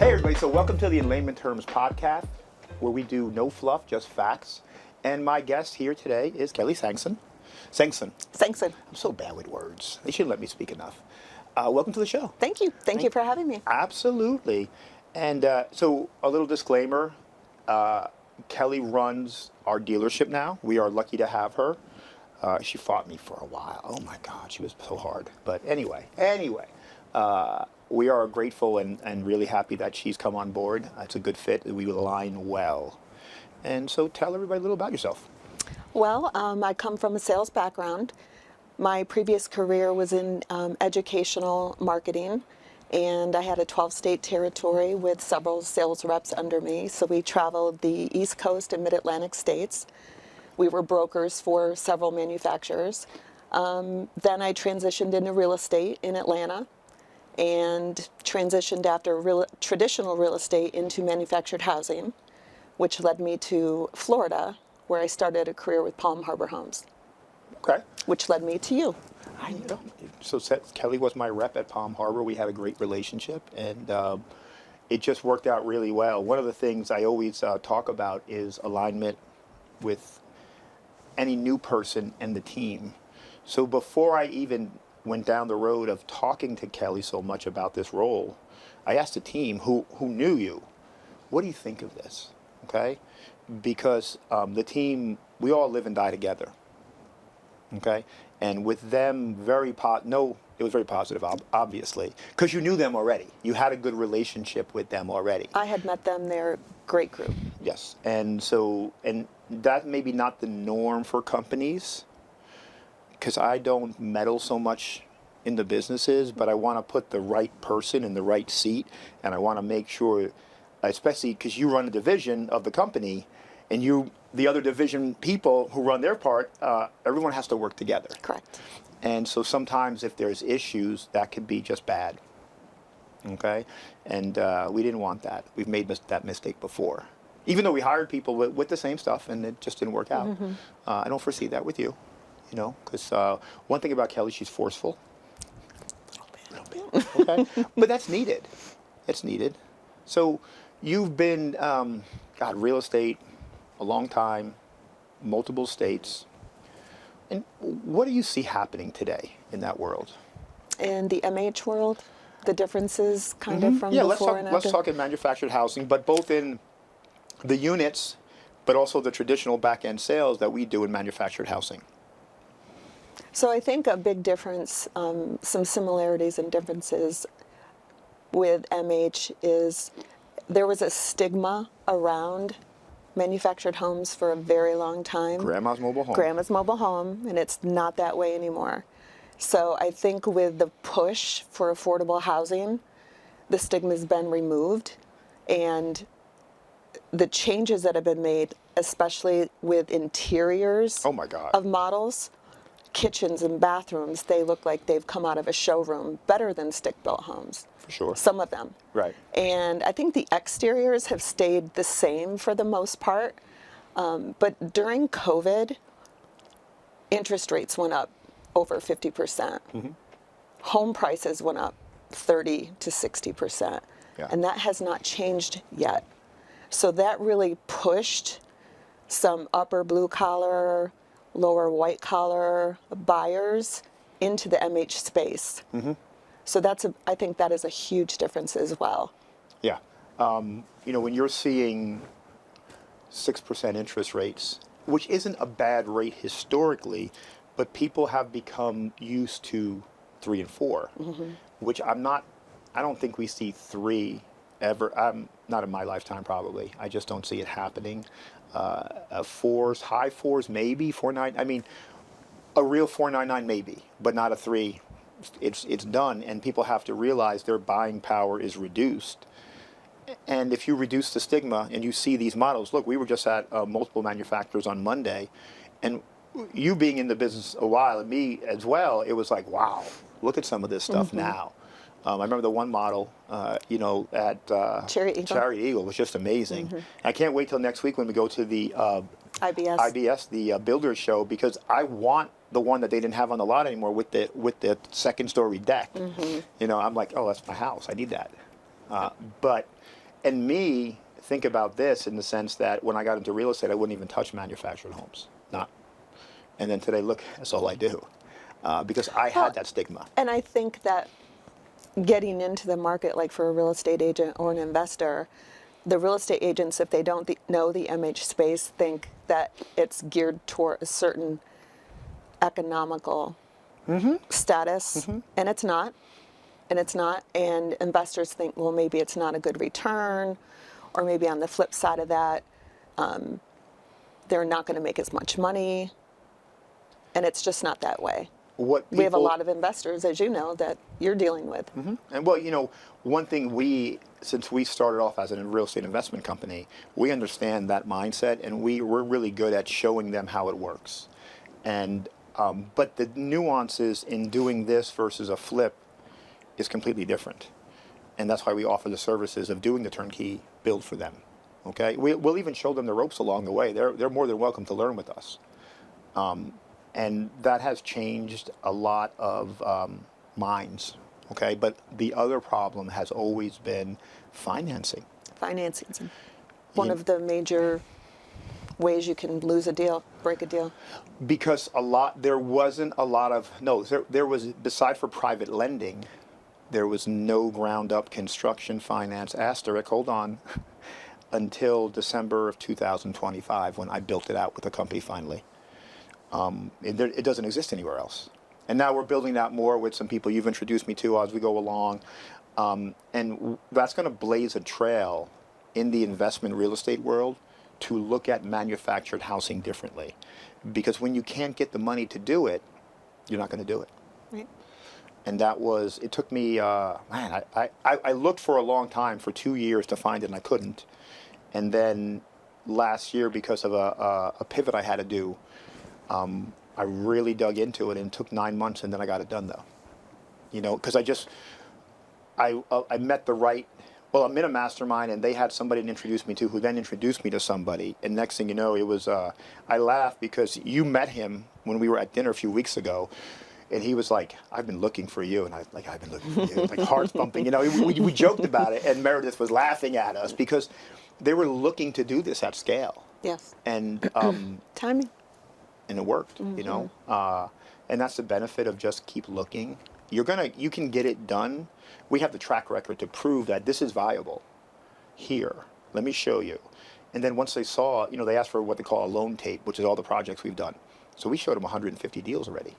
Hey everybody, so welcome to the In Layman Terms podcast, where we do no fluff, just facts. And my guest here today is Kelly Sankson. Sankson. I'm so bad with words. They shouldn't let me speak enough. Welcome to the show. Thank you. Thank you for having me. Absolutely. And so a little disclaimer, Kelly runs our dealership now. We are lucky to have her. She fought me for a while. Oh my God, she was so hard. But anyway, we are grateful and really happy that she's come on board. It's a good fit. We align well. And so tell everybody a little about yourself. Well, I come from a sales background. My previous career was in educational marketing, and I had a 12-state territory with several sales reps under me. So we traveled the East Coast and Mid-Atlantic states. We were brokers for several manufacturers. Then I transitioned into real estate in Atlanta and transitioned after traditional real estate into manufactured housing, which led me to Florida, where I started a career with Palm Harbor Homes. Okay. Which led me to you. I know. So Kelly was my rep at Palm Harbor. We had a great relationship, and it just worked out really well. One of the things I always talk about is alignment with any new person and the team. So before I even went down the road of talking to Kelly so much about this role, I asked the team who knew you, what do you think of this? Okay? Because the team, we all live and die together. Okay? And with them, it was very positive, obviously, because you knew them already. You had a good relationship with them already. I had met them. They're a great group. Yes. And so, and that may be not the norm for companies, because I don't meddle so much in the businesses, but I want to put the right person in the right seat, and I want to make sure, especially because you run a division of the company, and the other division people who run their part, everyone has to work together. Correct. And so sometimes if there's issues, that could be just bad. Okay? And we didn't want that. We've made that mistake before. Even though we hired people with the same stuff and it just didn't work out. Mm-hmm. I don't foresee that with you, because one thing about Kelly, she's forceful. A little bit. Okay? But that's needed. It's needed. So you've been, real estate, a long time, multiple states. And what do you see happening today in that world? In the MH world, the differences kind of from before and after? Let's talk in manufactured housing, but both in the units, but also the traditional back-end sales that we do in manufactured housing. So I think a big difference, some similarities and differences with MH is there was a stigma around manufactured homes for a very long time. Grandma's mobile home. Grandma's mobile home, and it's not that way anymore. So I think with the push for affordable housing, the stigma's been removed, and the changes that have been made, especially with interiors of models, kitchens and bathrooms, they look like they've come out of a showroom better than stick-built homes. For sure. Some of them. Right. And I think the exteriors have stayed the same for the most part. But during COVID, interest rates went up over 50%. Mm-hmm. Home prices went up 30 to 60%. Yeah. And that has not changed yet. So that really pushed some upper blue collar, lower white collar buyers into the MH space. Mm-hmm. So I think that is a huge difference as well. Yeah. When you're seeing 6% interest rates, which isn't a bad rate historically, but people have become used to 3 and 4, mm-hmm. which I don't think we see 3 ever. Not in my lifetime, probably. I just don't see it happening. 4s, high 4s, maybe 4.9. I mean, a real 4.99 maybe, but not a 3. It's done, and people have to realize their buying power is reduced. And if you reduce the stigma and you see these models, look, we were just at multiple manufacturers on Monday, and you being in the business a while, and me as well, it was like, wow, look at some of this stuff mm-hmm. now. I remember the one model, at Chariot Eagle was just amazing. Mm-hmm. I can't wait till next week when we go to the IBS, the builders show, because I want the one that they didn't have on the lot anymore with the second story deck. Mm-hmm. I'm like, oh, that's my house. I need that. But, and me, think about this in the sense that when I got into real estate, I wouldn't even touch manufactured homes. Not. And then today, look, that's all I do. Because I had that stigma. And I think that getting into the market, like for a real estate agent or an investor, the real estate agents, if they don't know the MH space, think that it's geared toward a certain economical status, and it's not. And it's not. And investors think, well, maybe it's not a good return, or maybe on the flip side of that, they're not going to make as much money. And it's just not that way. We have a lot of investors, as you know, that you're dealing with. And well, you know, one thing since we started off as a real estate investment company, we understand that mindset, and we're really good at showing them how it works. And but the nuances in doing this versus a flip is completely different. And that's why we offer the services of doing the turnkey build for them. Okay, we'll even show them the ropes along the way. They're more than welcome to learn with us. And that has changed a lot of minds, okay? But the other problem has always been financing. Financing's one of the major ways you can lose a deal, break a deal. Because there was, beside for private lending, there was no ground-up construction finance, asterisk, hold on, until December of 2025 when I built it out with the company finally. It doesn't exist anywhere else. And now we're building out more with some people you've introduced me to as we go along. And that's going to blaze a trail in the investment real estate world to look at manufactured housing differently. Because when you can't get the money to do it, you're not going to do it. Right. And it took me, I looked for a long time, for 2 years to find it, and I couldn't. And then last year, because of a pivot I had to do, I really dug into it, and it took 9 months, and then I got it done, though. You know, because I met the right, well, I'm in a mastermind, and they had somebody to introduce me to who then introduced me to somebody. And next thing you know, it was, I laughed because you met him when we were at dinner a few weeks ago. And he was like, I've been looking for you. And I've been looking for you. Like hearts pumping, you know, we joked about it. And Meredith was laughing at us because they were looking to do this at scale. Yes. And timing. And it worked, you know. And that's the benefit of just keep looking. You can get it done. We have the track record to prove that this is viable. Here, let me show you. And then once they saw, you know, they asked for what they call a loan tape, which is all the projects we've done. So we showed them 150 deals already.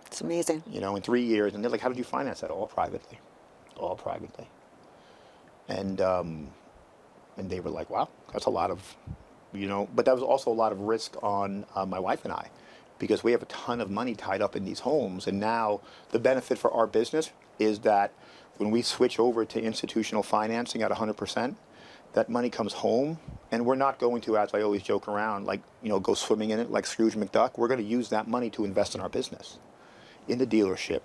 It's amazing. You know, in 3 years. And they're like, how did you finance that? All privately. All privately. And they were like, wow, that's a lot of, you know, but that was also a lot of risk on my wife and I, because we have a ton of money tied up in these homes. And now the benefit for our business is that when we switch over to institutional financing at 100%, that money comes home, and we're not going to, as I always joke around, like, you know, go swimming in it like Scrooge McDuck. We're going to use that money to invest in our business, in the dealership,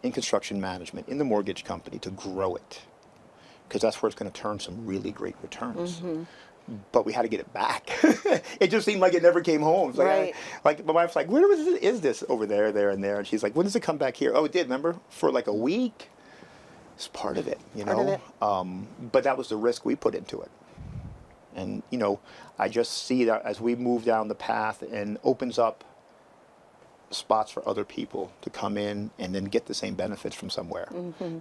in construction management, in the mortgage company, to grow it. Because that's where it's going to turn some really great returns. But we had to get it back. It just seemed like it never came home. It's like, right. Like my wife's like, where is this? Over there, there, and there. And she's like, when does it come back here? Oh, it did, remember? For like a week. It's part of it, you know? But that was the risk we put into it. And, you know, I just see that as we move down the path and opens up spots for other people to come in and then get the same benefits from somewhere.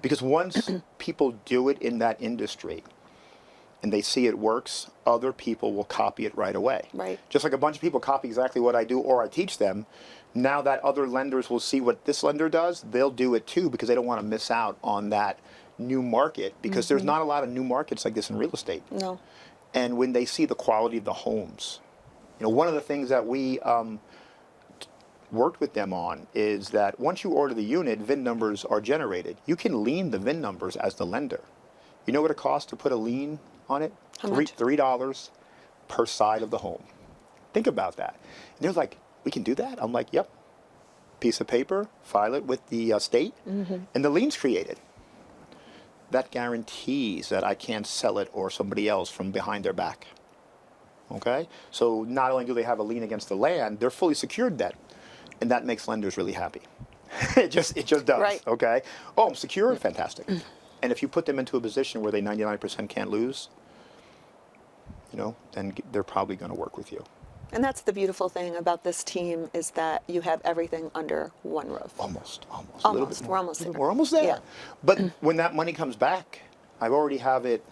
Because once people do it in that industry and they see it works, other people will copy it right away. Right. Just like a bunch of people copy exactly what I do or I teach them, now that other lenders will see what this lender does, they'll do it too, because they don't want to miss out on that new market, because there's not a lot of new markets like this in real estate. No. And when they see the quality of the homes, you know, one of the things that we worked with them on is that once you order the unit, VIN numbers are generated. You can lien the VIN numbers as the lender. You know what it costs to put a lien on it? How much? $3 per side of the home. Think about that. And they're like, we can do that? I'm like, yep. Piece of paper, file it with the state, and the lien's created. That guarantees that I can't sell it or somebody else from behind their back. Okay? So not only do they have a lien against the land, they're fully secured then. And that makes lenders really happy. It just does. Right. Okay? Oh, I'm secure? Fantastic. And if you put them into a position where they 99% can't lose, then they're probably going to work with you. And that's the beautiful thing about this team is that you have everything under one roof. Almost. A little bit more. We're almost there. We're almost there. Yeah. But when that money comes back, I already have it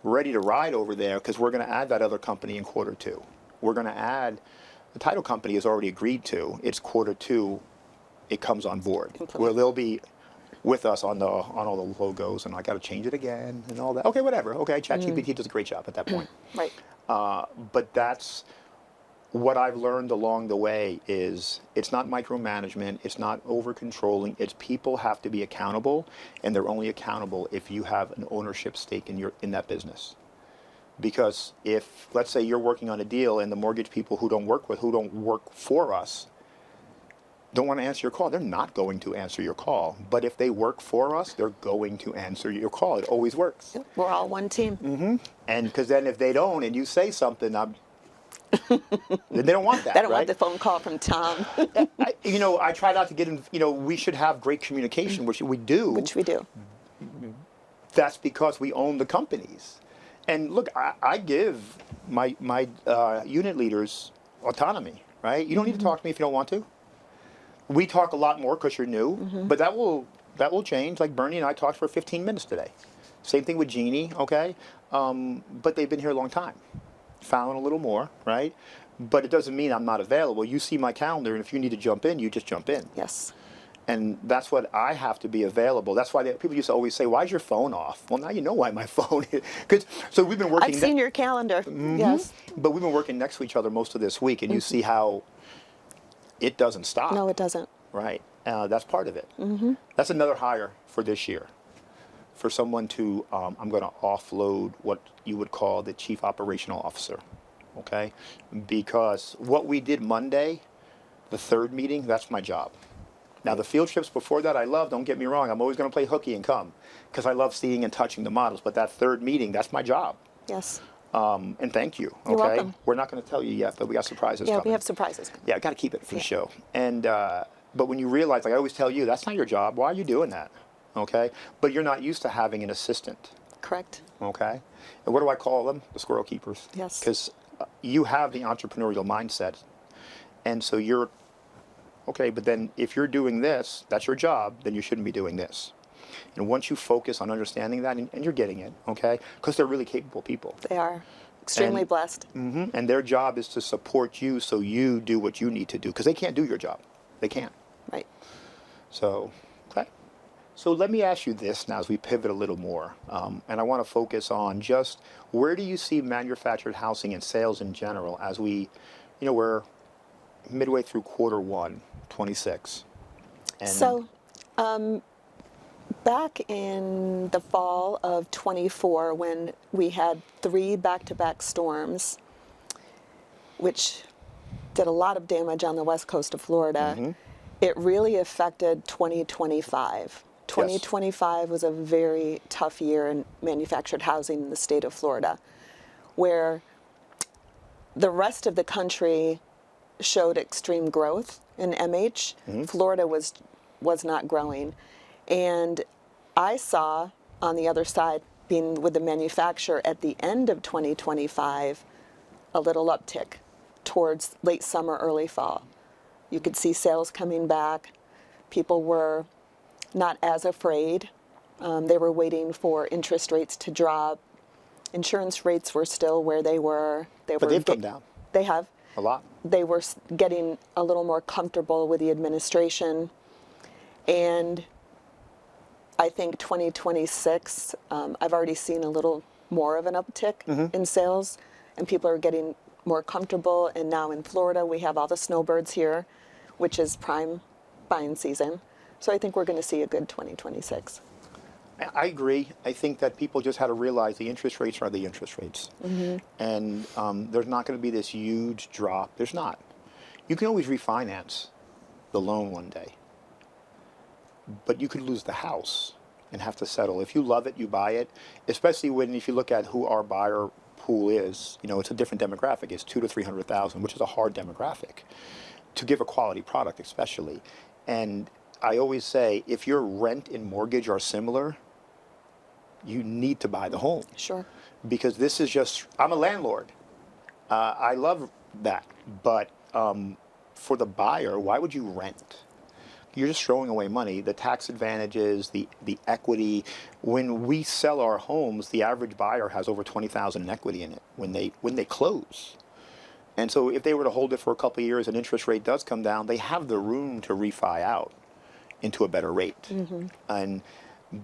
ready to ride over there because we're going to add that other company in quarter 2. We're going to add, the title company has already agreed to, it's quarter 2, it comes on board. Where they'll be with us on all the logos, and I got to change it again and all that. Okay, whatever. Okay, ChatGPT does a great job at that point. Right. But that's what I've learned along the way is it's not micromanagement, it's not over-controlling, it's people have to be accountable, and they're only accountable if you have an ownership stake in that business. Because if, let's say you're working on a deal and the mortgage people who don't work for us, don't want to answer your call, they're not going to answer your call. But if they work for us, they're going to answer your call. It always works. We're all one team. And because then if they don't and you say something, then they don't want that. They don't right? want the phone call from Tom. I try not to get in, we should have great communication, which we do. Which we do. That's because we own the companies. And look, I give my unit leaders autonomy, right? You don't need to talk to me if you don't want to. We talk a lot more because you're new, but that will change. Like Bernie and I talked for 15 minutes today. Same thing with Jeannie, okay? But they've been here a long time. Fallon a little more, right? But it doesn't mean I'm not available. You see my calendar, and if you need to jump in, you just jump in. Yes. And that's what I have to be available. That's why people used to always say, "Why is your phone off?" Well, now you know why my phone is. So we've been working. I've seen your calendar. Yes. But we've been working next to each other most of this week, and you see how it doesn't stop. No, it doesn't. Right. That's part of it. That's another hire for this year. For someone to, I'm going to offload what you would call the chief operational officer. Okay? Because what we did Monday, the third meeting, that's my job. Now, the field trips before that I love, don't get me wrong. I'm always going to play hooky and come because I love seeing and touching the models. But that third meeting, that's my job. Yes. And thank you. Okay? You're welcome. We're not going to tell you yet, but we got surprises coming. Yeah, we have surprises. Yeah, I got to keep it for the show. And but when you realize, like I always tell you, that's not your job. Why are you doing that? Okay? But you're not used to having an assistant. Correct. Okay? And what do I call them? The squirrel keepers. Yes. Because you have the entrepreneurial mindset. And so you're, okay, but then if you're doing this, that's your job, then you shouldn't be doing this. And once you focus on understanding that, and you're getting it, okay? Because they're really capable people. They are extremely blessed. And their job is to support you so you do what you need to do. Because they can't do your job. They can't. Right. So, okay. So let me ask you this now as we pivot a little more. And I want to focus on just where do you see manufactured housing and sales in general as we, we're midway through quarter 1, 26. And So, back in the fall of 24, when we had 3 back-to-back storms, which did a lot of damage on the west coast of Florida, it really affected 2025. 2025 was a very tough year in manufactured housing in the state of Florida, where the rest of the country showed extreme growth in MH. Florida was not growing. And I saw on the other side, being with the manufacturer at the end of 2025, a little uptick towards late summer, early fall. You could see sales coming back. People were not as afraid. They were waiting for interest rates to drop. Insurance rates were still where they were. But they've come down. They have. A lot. They were getting a little more comfortable with the administration. And I think 2026, I've already seen a little more of an uptick in sales, and people are getting more comfortable. And now in Florida, we have all the snowbirds here, which is prime buying season. So I think we're going to see a good 2026. I agree. I think that people just had to realize the interest rates are the interest rates. And there's not going to be this huge drop. There's not. You can always refinance the loan one day. But you could lose the house and have to settle. If you love it, you buy it. Especially if you look at who our buyer pool is, it's a different demographic. It's 200,000 to 300,000, which is a hard demographic to give a quality product, especially. And I always say, if your rent and mortgage are similar, you need to buy the home. Sure. Because this is just, I'm a landlord. I love that. But for the buyer, why would you rent? You're just throwing away money. The tax advantages, the equity. When we sell our homes, the average buyer has over 20,000 in equity in it when they close. And so if they were to hold it for a couple of years and interest rate does come down, they have the room to refi out into a better rate. Mm-hmm.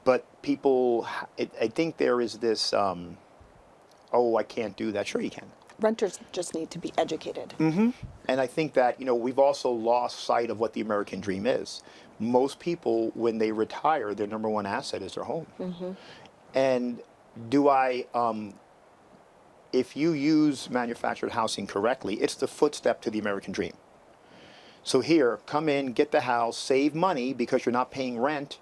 But people, I think there is this, oh, I can't do that. Sure you can. Renters just need to be educated. Mm-hmm. And I think that, we've also lost sight of what the American dream is. Most people, when they retire, their number one asset is their home. Mm-hmm. And if you use manufactured housing correctly, it's the footstep to the American dream. So here, come in, get the house, save money because you're not paying rent.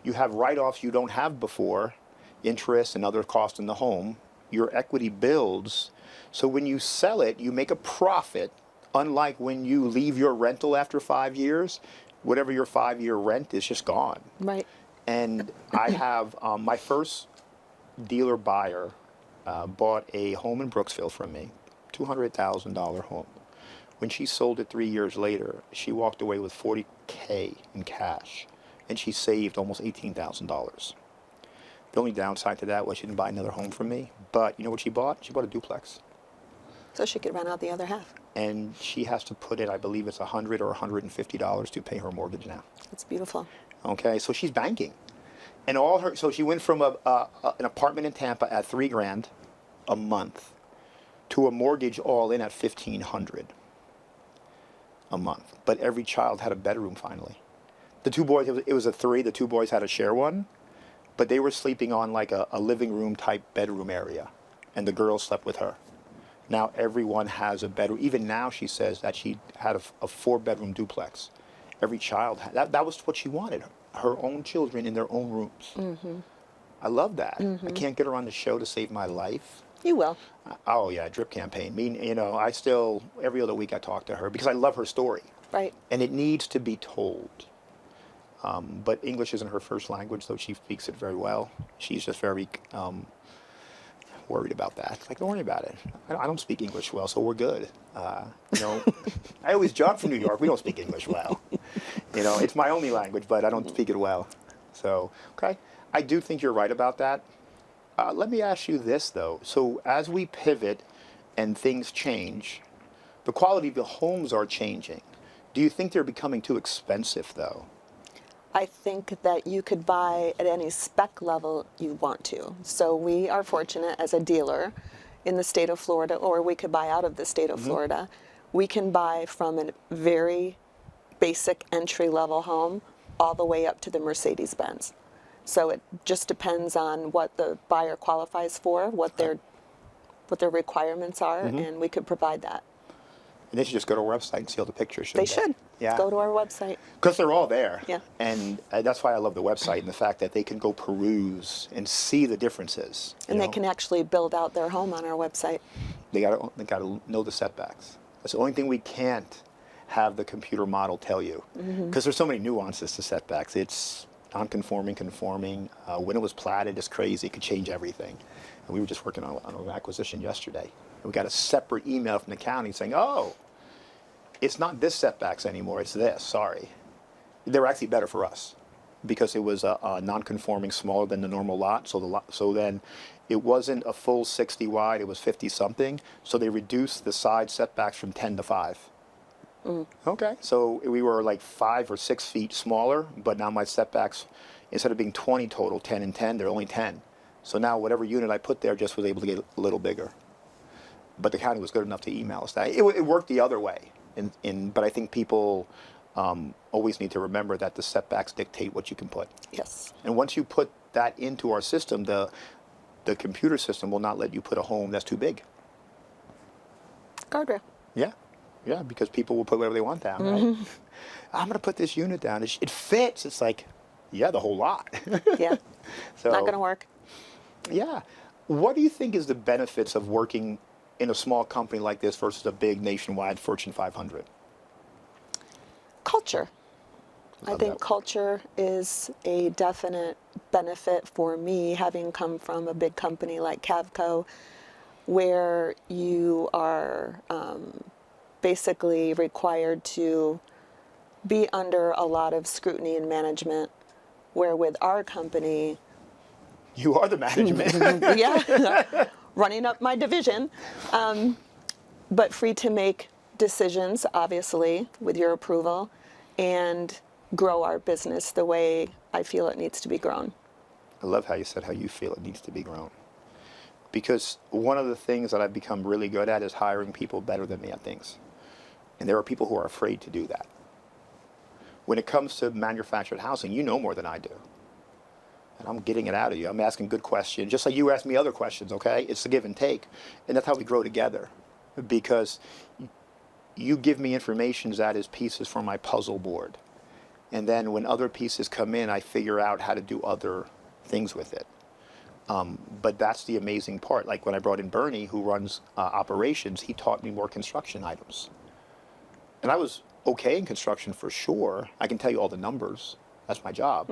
You have write-offs you don't have before, interest and other costs in the home. Your equity builds. So when you sell it, you make a profit, unlike when you leave your rental after 5 years, whatever your 5-year rent is just gone. Right. And I have, my first dealer buyer bought a home in Brooksville from me, $200,000 home. When she sold it 3 years later, she walked away with $40K in cash, and she saved almost $18,000. The only downside to that was she didn't buy another home from me, but you know what she bought? She bought a duplex. So she could rent out the other half. And she has to put in, I believe it's $100 or $150 to pay her mortgage now. That's beautiful. Okay, so she's banking. And so she went from an apartment in Tampa at $3,000 a month to a mortgage all in at $1,500 a month. But every child had a bedroom finally. The two boys, it was a three, the two boys had to share one, but they were sleeping on like a living room type bedroom area, and the girls slept with her. Now everyone has a bedroom. Even now she says that she had a 4-bedroom duplex. Every child that was what she wanted. Her own children in their own rooms. Mm-hmm. I love that. Mm-hmm. I can't get her on the show to save my life. You will. Oh yeah, drip campaign. I still, every other week I talk to her because I love her story. Right. And it needs to be told. But English isn't her first language, though she speaks it very well. She's just very worried about that. Like, don't worry about it. I don't speak English well, so we're good. I always joke from New York. We don't speak English well. It's my only language, but I don't speak it well. So, okay. I do think you're right about that. Let me ask you this, though. So as we pivot and things change, the quality of the homes are changing. Do you think they're becoming too expensive, though? I think that you could buy at any spec level you want to. So we are fortunate as a dealer in the state of Florida, or we could buy out of the state of mm-hmm. Florida. We can buy from a very basic entry-level home all the way up to the Mercedes-Benz. So it just depends on what the buyer qualifies for, what their requirements are, mm-hmm. and we could provide that. And they should just go to our website and see all the pictures. They should. Yeah. Go to our website. Because they're all there. Yeah. And that's why I love the website and the fact that they can go peruse and see the differences. And they can actually build out their home on our website. They got to know the setbacks. That's the only thing we can't have the computer model tell you. Because there's so many nuances to setbacks. It's non-conforming, conforming. When it was platted, it's crazy. It could change everything. And we were just working on an acquisition yesterday. And we got a separate email from the county saying, oh, it's not this setbacks anymore, it's this, sorry. They were actually better for us because it was a non-conforming, smaller than the normal lot. So then it wasn't a full 60 wide, it was 50 something. So they reduced the side setbacks from 10 to 5. Mm. Okay, so we were like 5 or 6 feet smaller, but now my setbacks, instead of being 20 total, 10 and 10, they're only 10. So now whatever unit I put there just was able to get a little bigger. But the county was good enough to email us that. It worked the other way. But I think people always need to remember that the setbacks dictate what you can put. Yes. And once you put that into our system, the computer system will not let you put a home that's too big. Guardrail. Yeah. Yeah, because people will put whatever they want down, right? I'm going to put this unit down. It fits. It's like, yeah, the whole lot. Yeah. So, not going to work. Yeah. What do you think is the benefits of working in a small company like this versus a big nationwide Fortune 500? Culture. I think culture is a definite benefit for me, having come from a big company like Cavco, where you are basically required to be under a lot of scrutiny and management, where with our company, You are the management. yeah, running up my division, but free to make decisions, obviously, with your approval, and grow our business the way I feel it needs to be grown. I love how you said how you feel it needs to be grown. Because one of the things that I've become really good at is hiring people better than me at things. And there are people who are afraid to do that. When it comes to manufactured housing, you know more than I do. And I'm getting it out of you. I'm asking good questions, just like you ask me other questions, okay? It's a give and take. And that's how we grow together. Because you give me information that is pieces for my puzzle board. And then when other pieces come in, I figure out how to do other things with it. But that's the amazing part. Like when I brought in Bernie, who runs operations, he taught me more construction items. And I was okay in construction for sure. I can tell you all the numbers. That's my job.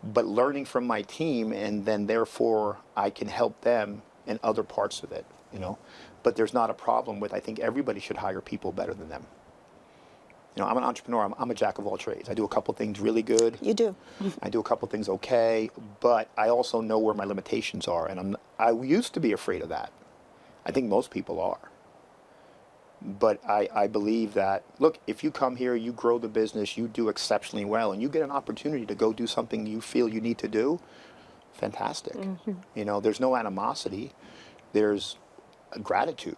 But learning from my team, and then therefore I can help them in other parts of it, you know. But there's not a problem with, I think everybody should hire people better than them. You know, I'm an entrepreneur. I'm a jack of all trades. I do a couple things really good. You do. I do a couple things okay, but I also know where my limitations are, and I used to be afraid of that. I think most people are. But I believe that, look, if you come here, you grow the business, you do exceptionally well, and you get an opportunity to go do something you feel you need to do, fantastic. You know, there's no animosity. There's gratitude.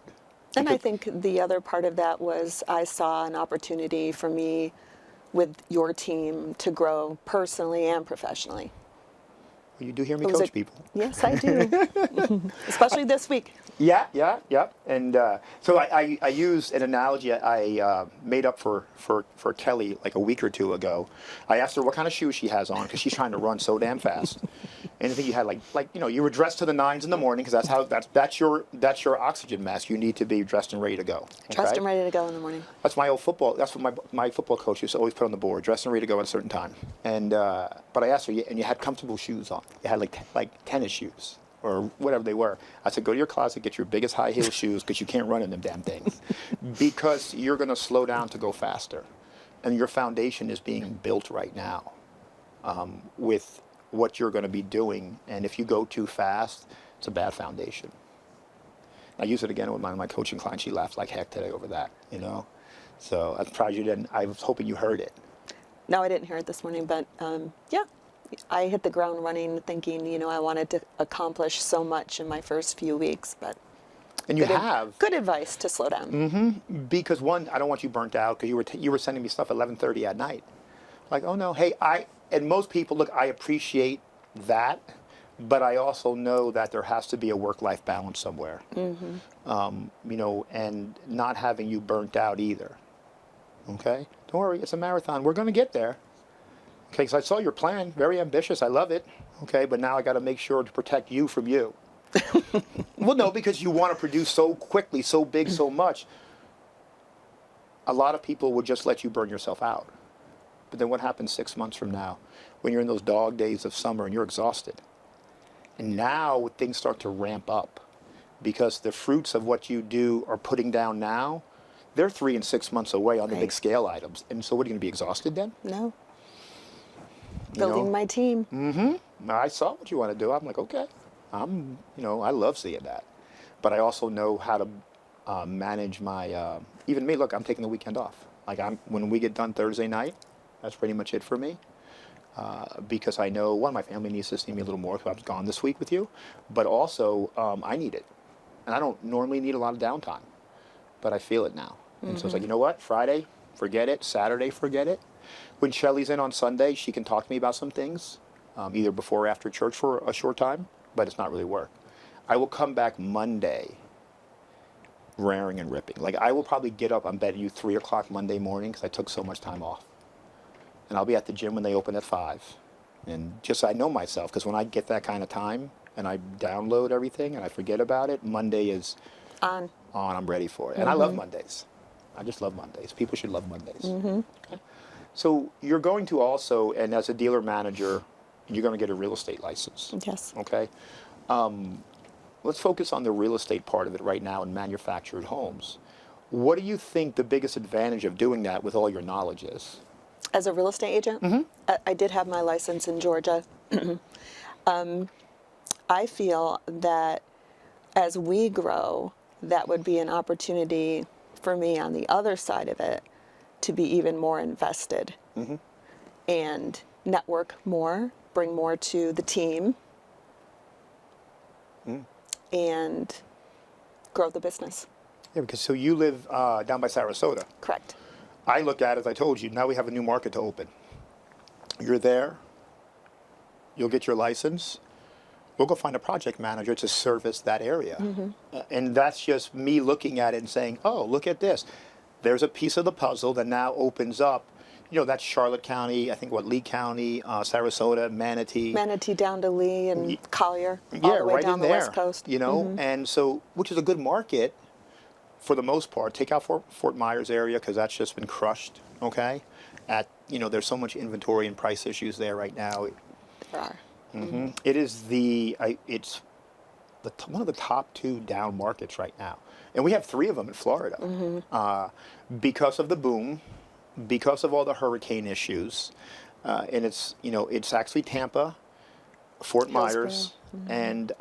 And I think the other part of that was I saw an opportunity for me with your team to grow personally and professionally. You do hear me It was coach a- people. Yes, I do. Especially this week. Yeah. And so I used an analogy I made up for Kelly like a week or two ago. I asked her what kind of shoes she has on because she's trying to run so damn fast. And I think you had like you know, you were dressed to the nines in the morning because that's your oxygen mask. You need to be dressed and ready to go. Dressed okay? and ready to go in the morning. That's my old football. That's what my football coach used to always put on the board: dressed and ready to go at a certain time. And but I asked her, and you had comfortable shoes on. You had like tennis shoes or whatever they were. I said, go to your closet, get your biggest high heel shoes because you can't run in them damn things, because you're going to slow down to go faster, and your foundation is being built right now with what you're going to be doing. And if you go too fast, it's a bad foundation. I use it again with my coaching client. She laughed like heck today over that, you know. So I'm surprised you didn't. I was hoping you heard it. No, I didn't hear it this morning, but yeah, I hit the ground running thinking, you know, I wanted to accomplish so much in my first few weeks, but And you have. good advice to slow down. Because one, I don't want you burnt out because you were sending me stuff at 11:30 at night. Like, oh no, hey, and most people, look, I appreciate that, but I also know that there has to be a work-life balance somewhere. You know, and not having you burnt out either. Okay? Don't worry, it's a marathon. We're going to get there. Okay, because I saw your plan, very ambitious. I love it. Okay, but now I got to make sure to protect you from you. Well, no, because you want to produce so quickly, so big, so much. A lot of people would just let you burn yourself out. But then what happens 6 months from now when you're in those dog days of summer and you're exhausted? And now things start to ramp up because the fruits of what you do are putting down now. They're 3 and 6 months away on the big scale items. And so what, are you going to be exhausted then? No. You Building know? my team. I saw what you want to do. I'm like, okay. You know, I love seeing that. But I also know how to manage my, even me, look, I'm taking the weekend off. Like when we get done Thursday night, that's pretty much it for me. Because I know, one, my family needs to see me a little more because I was gone this week with you. But also, I need it. And I don't normally need a lot of downtime. But I feel it now. And so it's like, you know what? Friday, forget it. Saturday, forget it. When Shelly's in on Sunday, she can talk to me about some things, either before or after church for a short time, but it's not really work. I will come back Monday raring and ripping. Like, I will probably get up, I'm betting you 3 o'clock Monday morning because I took so much time off. And I'll be at the gym when they open at 5. And just, I know myself, because when I get that kind of time and I download everything and I forget about it, Monday is On. I'm ready for it. And I love Mondays. I just love Mondays. People should love Mondays. Okay. So you're going to also, and as a dealer manager, and you're going to get a real estate license. Yes. Okay. Let's focus on the real estate part of it right now in manufactured homes. What do you think the biggest advantage of doing that with all your knowledge is? As a real estate agent, I did have my license in Georgia. I feel that as we grow, that would be an opportunity for me on the other side of it to be even more invested and network more, bring more to the team, and grow the business. Yeah, because so you live down by Sarasota. Correct. I look at it, as I told you, now we have a new market to open. You're there, you'll get your license, we'll go find a project manager to service that area. And that's just me looking at it and saying, oh, look at this. There's a piece of the puzzle that now opens up. You know, that's Charlotte County, I think Lee County, Sarasota, Manatee. Manatee down to Lee and Collier, all Yeah, the way right down in the there. West Coast. You know, and so, which is a good market for the most part. Take out Fort Myers area because that's just been crushed, okay? There's so much inventory and price issues there right now. There are. It is one of the top 2 down markets right now. And we have 3 of them in Florida because of the boom, because of all the hurricane issues. And it's actually Tampa, Fort Myers, and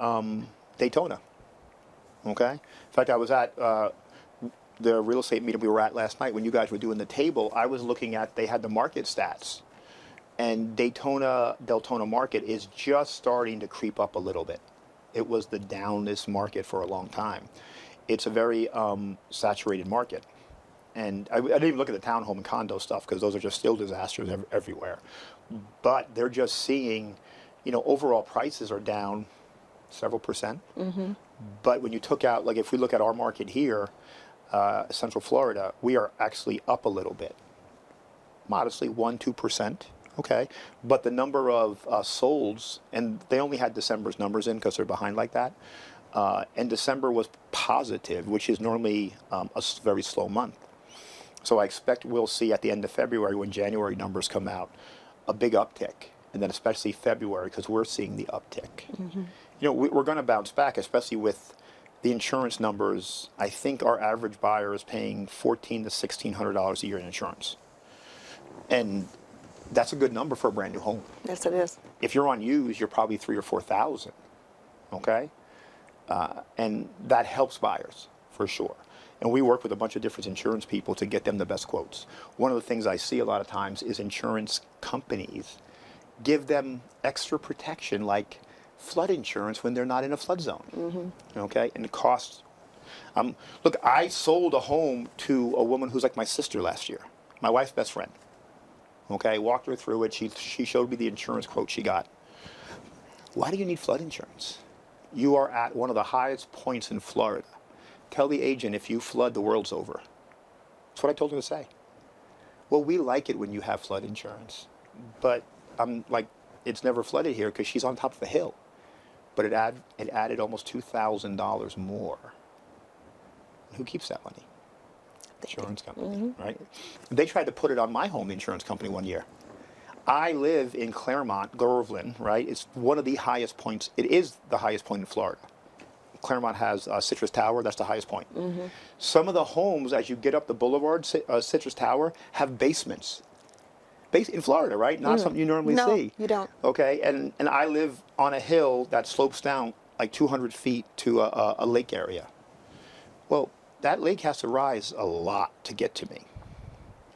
Daytona. Okay? In fact, I was at the real estate meeting we were at last night when you guys were doing the table. I was looking at, they had the market stats. And Deltona market is just starting to creep up a little bit. It was the downest market for a long time. It's a very saturated market. And I didn't even look at the townhome and condo stuff because those are just still disasters everywhere. But they're just seeing, overall prices are down several percent. But when you took out, like if we look at our market here, Central Florida, we are actually up a little bit. Modestly, 1-2%. Okay, but the number of solds, and they only had December's numbers in because they're behind like that, and December was positive, which is normally a very slow month. So I expect we'll see at the end of February when January numbers come out, a big uptick, and then especially February because we're seeing the uptick. We're going to bounce back, especially with the insurance numbers. I think our average buyer is paying $1,400 to $1,600 a year in insurance, and that's a good number for a brand new home. Yes, it is. If you're on used, you're probably $3,000 or $4,000. Okay, and that helps buyers for sure. And we work with a bunch of different insurance people to get them the best quotes. One of the things I see a lot of times is insurance companies give them extra protection, like flood insurance when they're not in a flood zone. Okay, and the cost. Look, I sold a home to a woman who's like my sister last year, my wife's best friend. Okay, walked her through it. She showed me the insurance quote she got. Why do you need flood insurance? You are at one of the highest points in Florida. Tell the agent if you flood, the world's over. That's what I told her to say. Well, we like it when you have flood insurance. But I'm like, it's never flooded here because she's on top of a hill. But it added almost $2,000 more. Who keeps that money? Insurance company, right? They tried to put it on my home, the insurance company, one year. I live in Claremont, Groveland, right? It's one of the highest points. It is the highest point in Florida. Claremont has Citrus Tower. That's the highest point. Some of the homes, as you get up the boulevard, Citrus Tower, have basements. In Florida, right? Not something you normally see. No, you don't. Okay, and I live on a hill that slopes down like 200 feet to a lake area. Well, that lake has to rise a lot to get to me.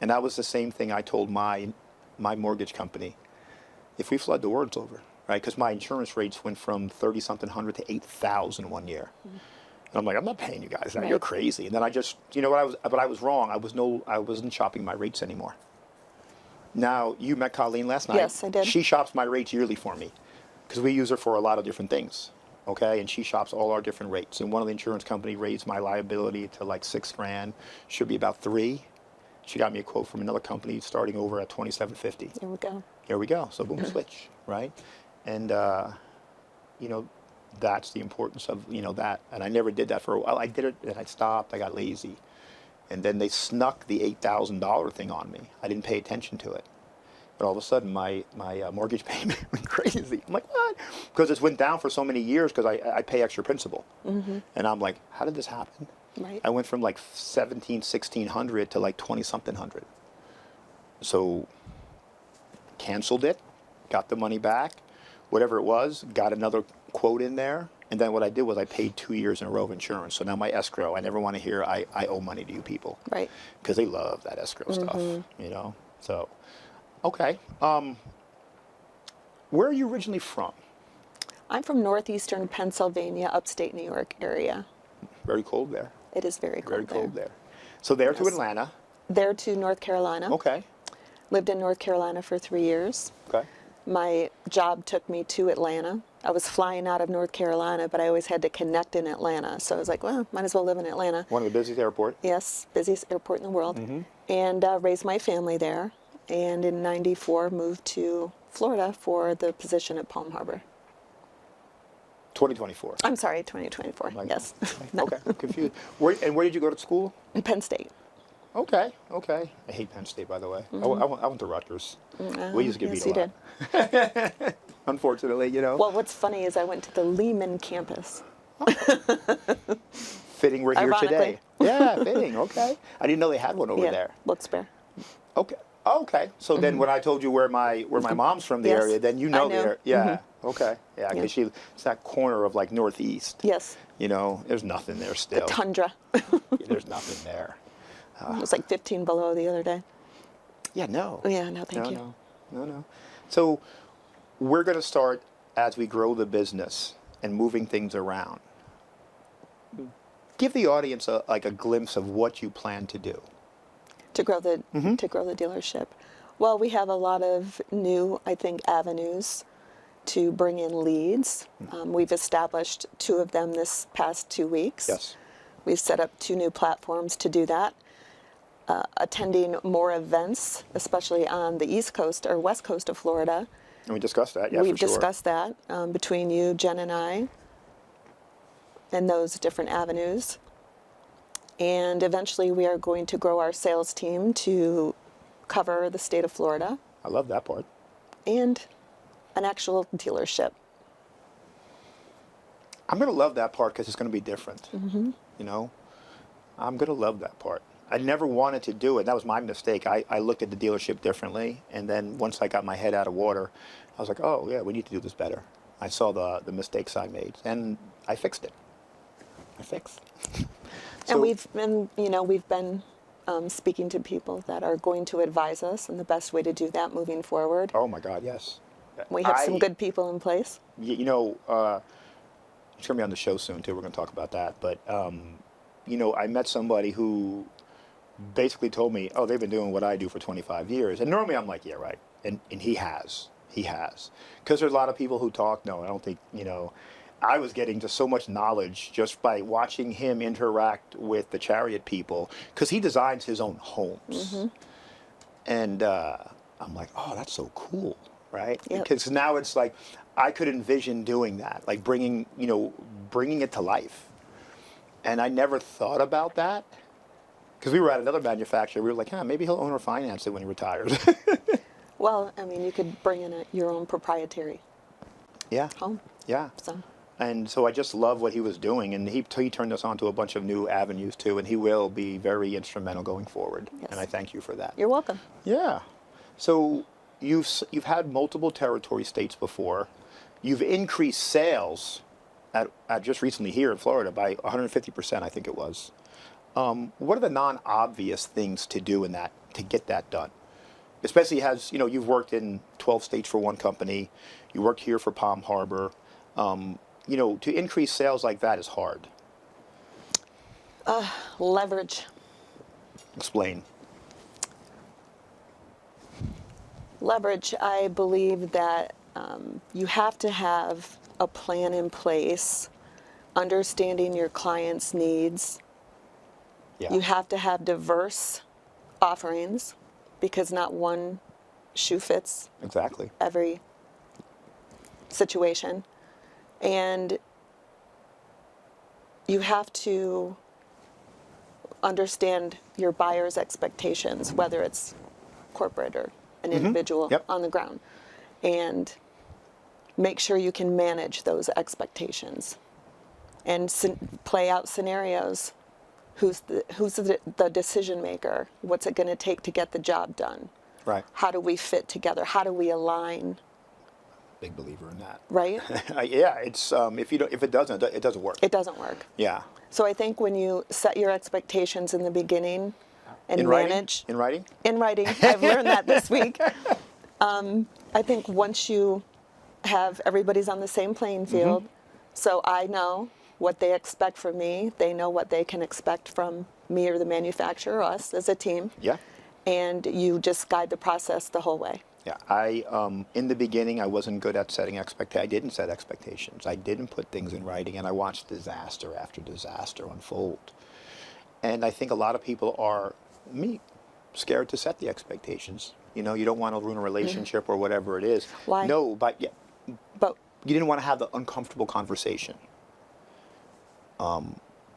And that was the same thing I told my mortgage company. If we flood, the world's over, right? Because my insurance rates went from 30-something hundred to 8,000 one year. And I'm like, I'm not paying you guys that. Right. You're crazy. And then I just, but I was wrong. I wasn't shopping my rates anymore. Now, you met Colleen last night. Yes, I did. She shops my rates yearly for me because we use her for a lot of different things. Okay, and she shops all our different rates. And one of the insurance company raised my liability to like $6,000, should be about $3,000. She got me a quote from another company starting over at $2,750. There we go. There we go. So boom, switch, right? And that's the importance of that. And I never did that for a while. I did it, and I stopped. I got lazy, and then they snuck the $8,000 thing on me. I didn't pay attention to it, But all of a sudden, my mortgage payment went crazy. I'm like, what? Because it's went down for so many years because I pay extra principal. And I'm like, how did this happen? Right. I went from like 1600 to like 20-something hundred. So canceled it, got the money back, whatever it was, got another quote in there. And then what I did was I paid 2 years in a row of insurance. So now my escrow, I never want to hear I owe money to you people. Right. Because they love that escrow stuff, you know? So, okay. Where are you originally from? I'm from northeastern Pennsylvania, upstate New York area. Very cold there. It is very cold Very cold there. So there to Yes. Atlanta. There to North Carolina. Okay. Lived in North Carolina for 3 years. Okay. My job took me to Atlanta. I was flying out of North Carolina, but I always had to connect in Atlanta. So I was like, well, might as well live in Atlanta. One of the busiest airports. Yes, busiest airport in the world. And raised my family there. And in '94, moved to Florida for the position at Palm Harbor. 2024. I'm sorry, 2024. Like- Yes. Okay, confused. Where did you go to school? Penn State. Okay. I hate Penn State, by the way. I went to Rutgers. We used to get yes, beat you a lot. Unfortunately, you know. Well, what's funny is I went to the Lehmann campus. Fitting we're here today. Ironically. Yeah, fitting. Okay. I didn't know they had one over Yeah, there. Wilkes-Barre. Okay. Okay. So then when I told you where my mom's from the Yes, area, then you I know knew. there. Yeah. Okay. Yeah, Yeah. because it's that corner of like northeast. Yes, You know, there's nothing there still. tundra. There's nothing there. It was like 15 below the other day. Yeah, no. Yeah, no, thank you. No. So we're going to start as we grow the business and moving things around. Give the audience a glimpse of what you plan to do. To grow the dealership. Well, we have a lot of new, I think, avenues to bring in leads. We've established 2 of them this past 2 weeks. Yes. We've set up 2 new platforms to do that. Attending more events, especially on the East Coast or West Coast of Florida. And we discussed that, yeah, We've for sure. discussed that between you, Jen, and I, and those different avenues. And eventually we are going to grow our sales team to cover the state of Florida I love that part. and an actual dealership. I'm going to love that part because it's going to be different. You know, I'm going to love that part. I never wanted to do it. That was my mistake. I looked at the dealership differently. And then once I got my head out of water, I was like, oh, yeah, we need to do this better. I saw the mistakes I made, and I fixed it. And we've been speaking to people that are going to advise us and the best way to do that moving forward. Oh, my God, yes. We have some good people in place. You know, she's going to be on the show soon, too. We're going to talk about that. But, you know, I met somebody who basically told me, oh, they've been doing what I do for 25 years. And normally I'm like, yeah, right. And he has. Because there's a lot of people who talk. No, I don't think, you know, I was getting just so much knowledge just by watching him interact with the Chariot people. Because he designs his own homes. And I'm like, oh, that's so cool, right? Yep. Because now it's like, I could envision doing that, like bringing it to life. And I never thought about that. Because we were at another manufacturer, we were like, maybe he'll own or finance it when he retires. Well, I mean, you could bring in your own proprietary Yeah, home. yeah. So, And so I just love what he was doing, and he turned us on to a bunch of new avenues too, and he will be very instrumental going forward. Yes. And I thank you for that. you're welcome. Yeah. So you've had multiple territory states before. You've increased sales at just recently here in Florida by 150%, I think it was. What are the non-obvious things to do in that to get that done? Especially as you've worked in 12 states for one company, you worked here for Palm Harbor. To increase sales like that is hard. Leverage. Explain. Leverage, I believe that you have to have a plan in place, understanding your client's needs. Yeah. You have to have diverse offerings because not one shoe fits Exactly. every situation. And you have to understand your buyer's expectations, whether it's corporate or an individual Yep. on the ground. And make sure you can manage those expectations and play out scenarios. Who's the decision maker? What's it going to take to get the job done? Right. How do we fit together? How do we align? Big believer in that. Right? Yeah, it's if it doesn't, it doesn't work. It doesn't work. Yeah. So I think when you set your expectations in the beginning and In manage writing? in writing, I've learned that this week. I think once you have everybody's on the same playing field, so I know what they expect from me, they know what they can expect from me or the manufacturer, or us as a team, Yeah. and you just guide the process the whole way. Yeah, I in the beginning I wasn't good at setting expectations. I didn't set expectations. I didn't put things in writing, and I watched disaster after disaster unfold. And I think a lot of people are scared to set the expectations. You know, you don't want to ruin a relationship or whatever it is. Why? No, but yeah, But you didn't want to have the uncomfortable conversation.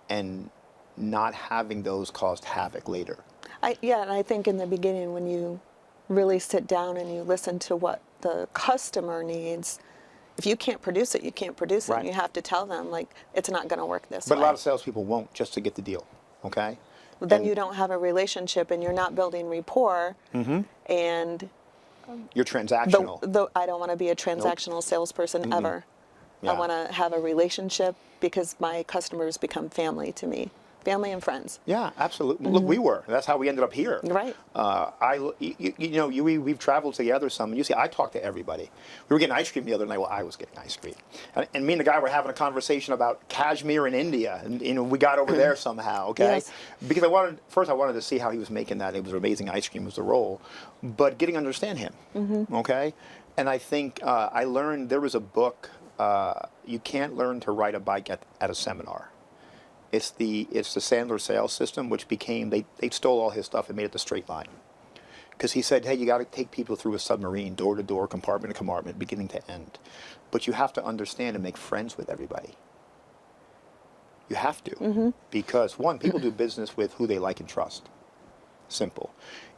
And not having those caused havoc later. and I think in the beginning when you really sit down and you listen to what the customer needs, if you can't produce it, you can't produce it. Right. And you have to tell them, like, it's not going to work this But way. a lot of salespeople won't just to get the deal, okay? But then and- you don't have a relationship and you're not building rapport. And You're transactional. I don't want to be a transactional salesperson ever. Yeah. I want to have a relationship because my customers become family to me, family and friends. Yeah, absolutely. Look, we were. That's how we ended up here. Right. We've traveled together some, and you see, I talk to everybody. We were getting ice cream the other night. Well, I was getting ice cream, and me and the guy were having a conversation about Kashmir in India, and we got over there somehow. Okay. Yes. Because I wanted to see how he was making that. It was amazing ice cream was the roll, but getting to understand him. Okay. And I think I learned there was a book. You can't learn to ride a bike at a seminar. It's the Sandler sales system, which became they stole all his stuff and made it the straight line. Because he said, hey, you got to take people through a submarine, door to door, compartment to compartment, beginning to end. But you have to understand and make friends with everybody. You have to, because one, people do business with who they like and trust. Simple.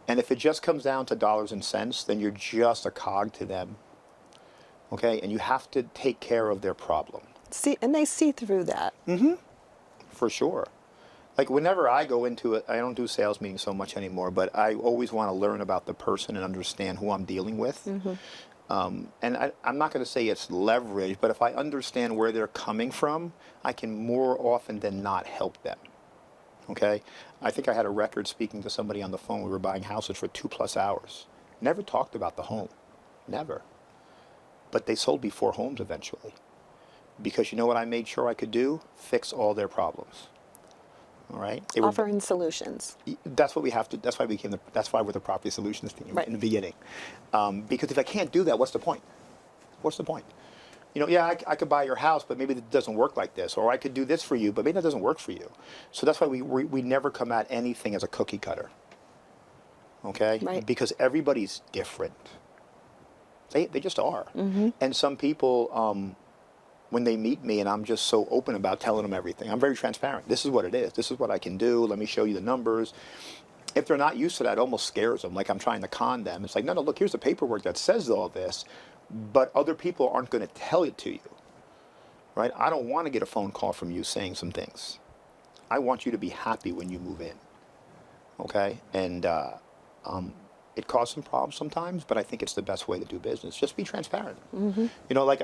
And if it just comes down to dollars and cents, then you're just a cog to them. Okay, and you have to take care of their problem. And they see through that. For sure. Like whenever I go into it, I don't do sales meetings so much anymore, but I always want to learn about the person and understand who I'm dealing with. And I'm not going to say it's leverage, but if I understand where they're coming from, I can more often than not help them. Okay? I think I had a record speaking to somebody on the phone. We were buying houses for 2+ hours. Never talked about the home. Never. But they sold me 4 homes eventually. Because you know what I made sure I could do? Fix all their problems. All right? Offering solutions. That's what we have to. That's why that's why we're the property solutions team in the beginning. Because if I can't do that, what's the point? What's the point? You know, yeah, I could buy your house, but maybe it doesn't work like this. Or I could do this for you, but maybe that doesn't work for you. So that's why we never come at anything as a cookie cutter. Okay? Right. Because everybody's different. They just are. And some people, when they meet me, and I'm just so open about telling them everything, I'm very transparent. This is what it is. This is what I can do. Let me show you the numbers. If they're not used to that, it almost scares them, like I'm trying to con them. It's like, no, look, here's the paperwork that says all this, but other people aren't going to tell it to you, right? I don't want to get a phone call from you saying some things. I want you to be happy when you move in, okay? And it causes some problems sometimes, but I think it's the best way to do business. Just be transparent. You know, like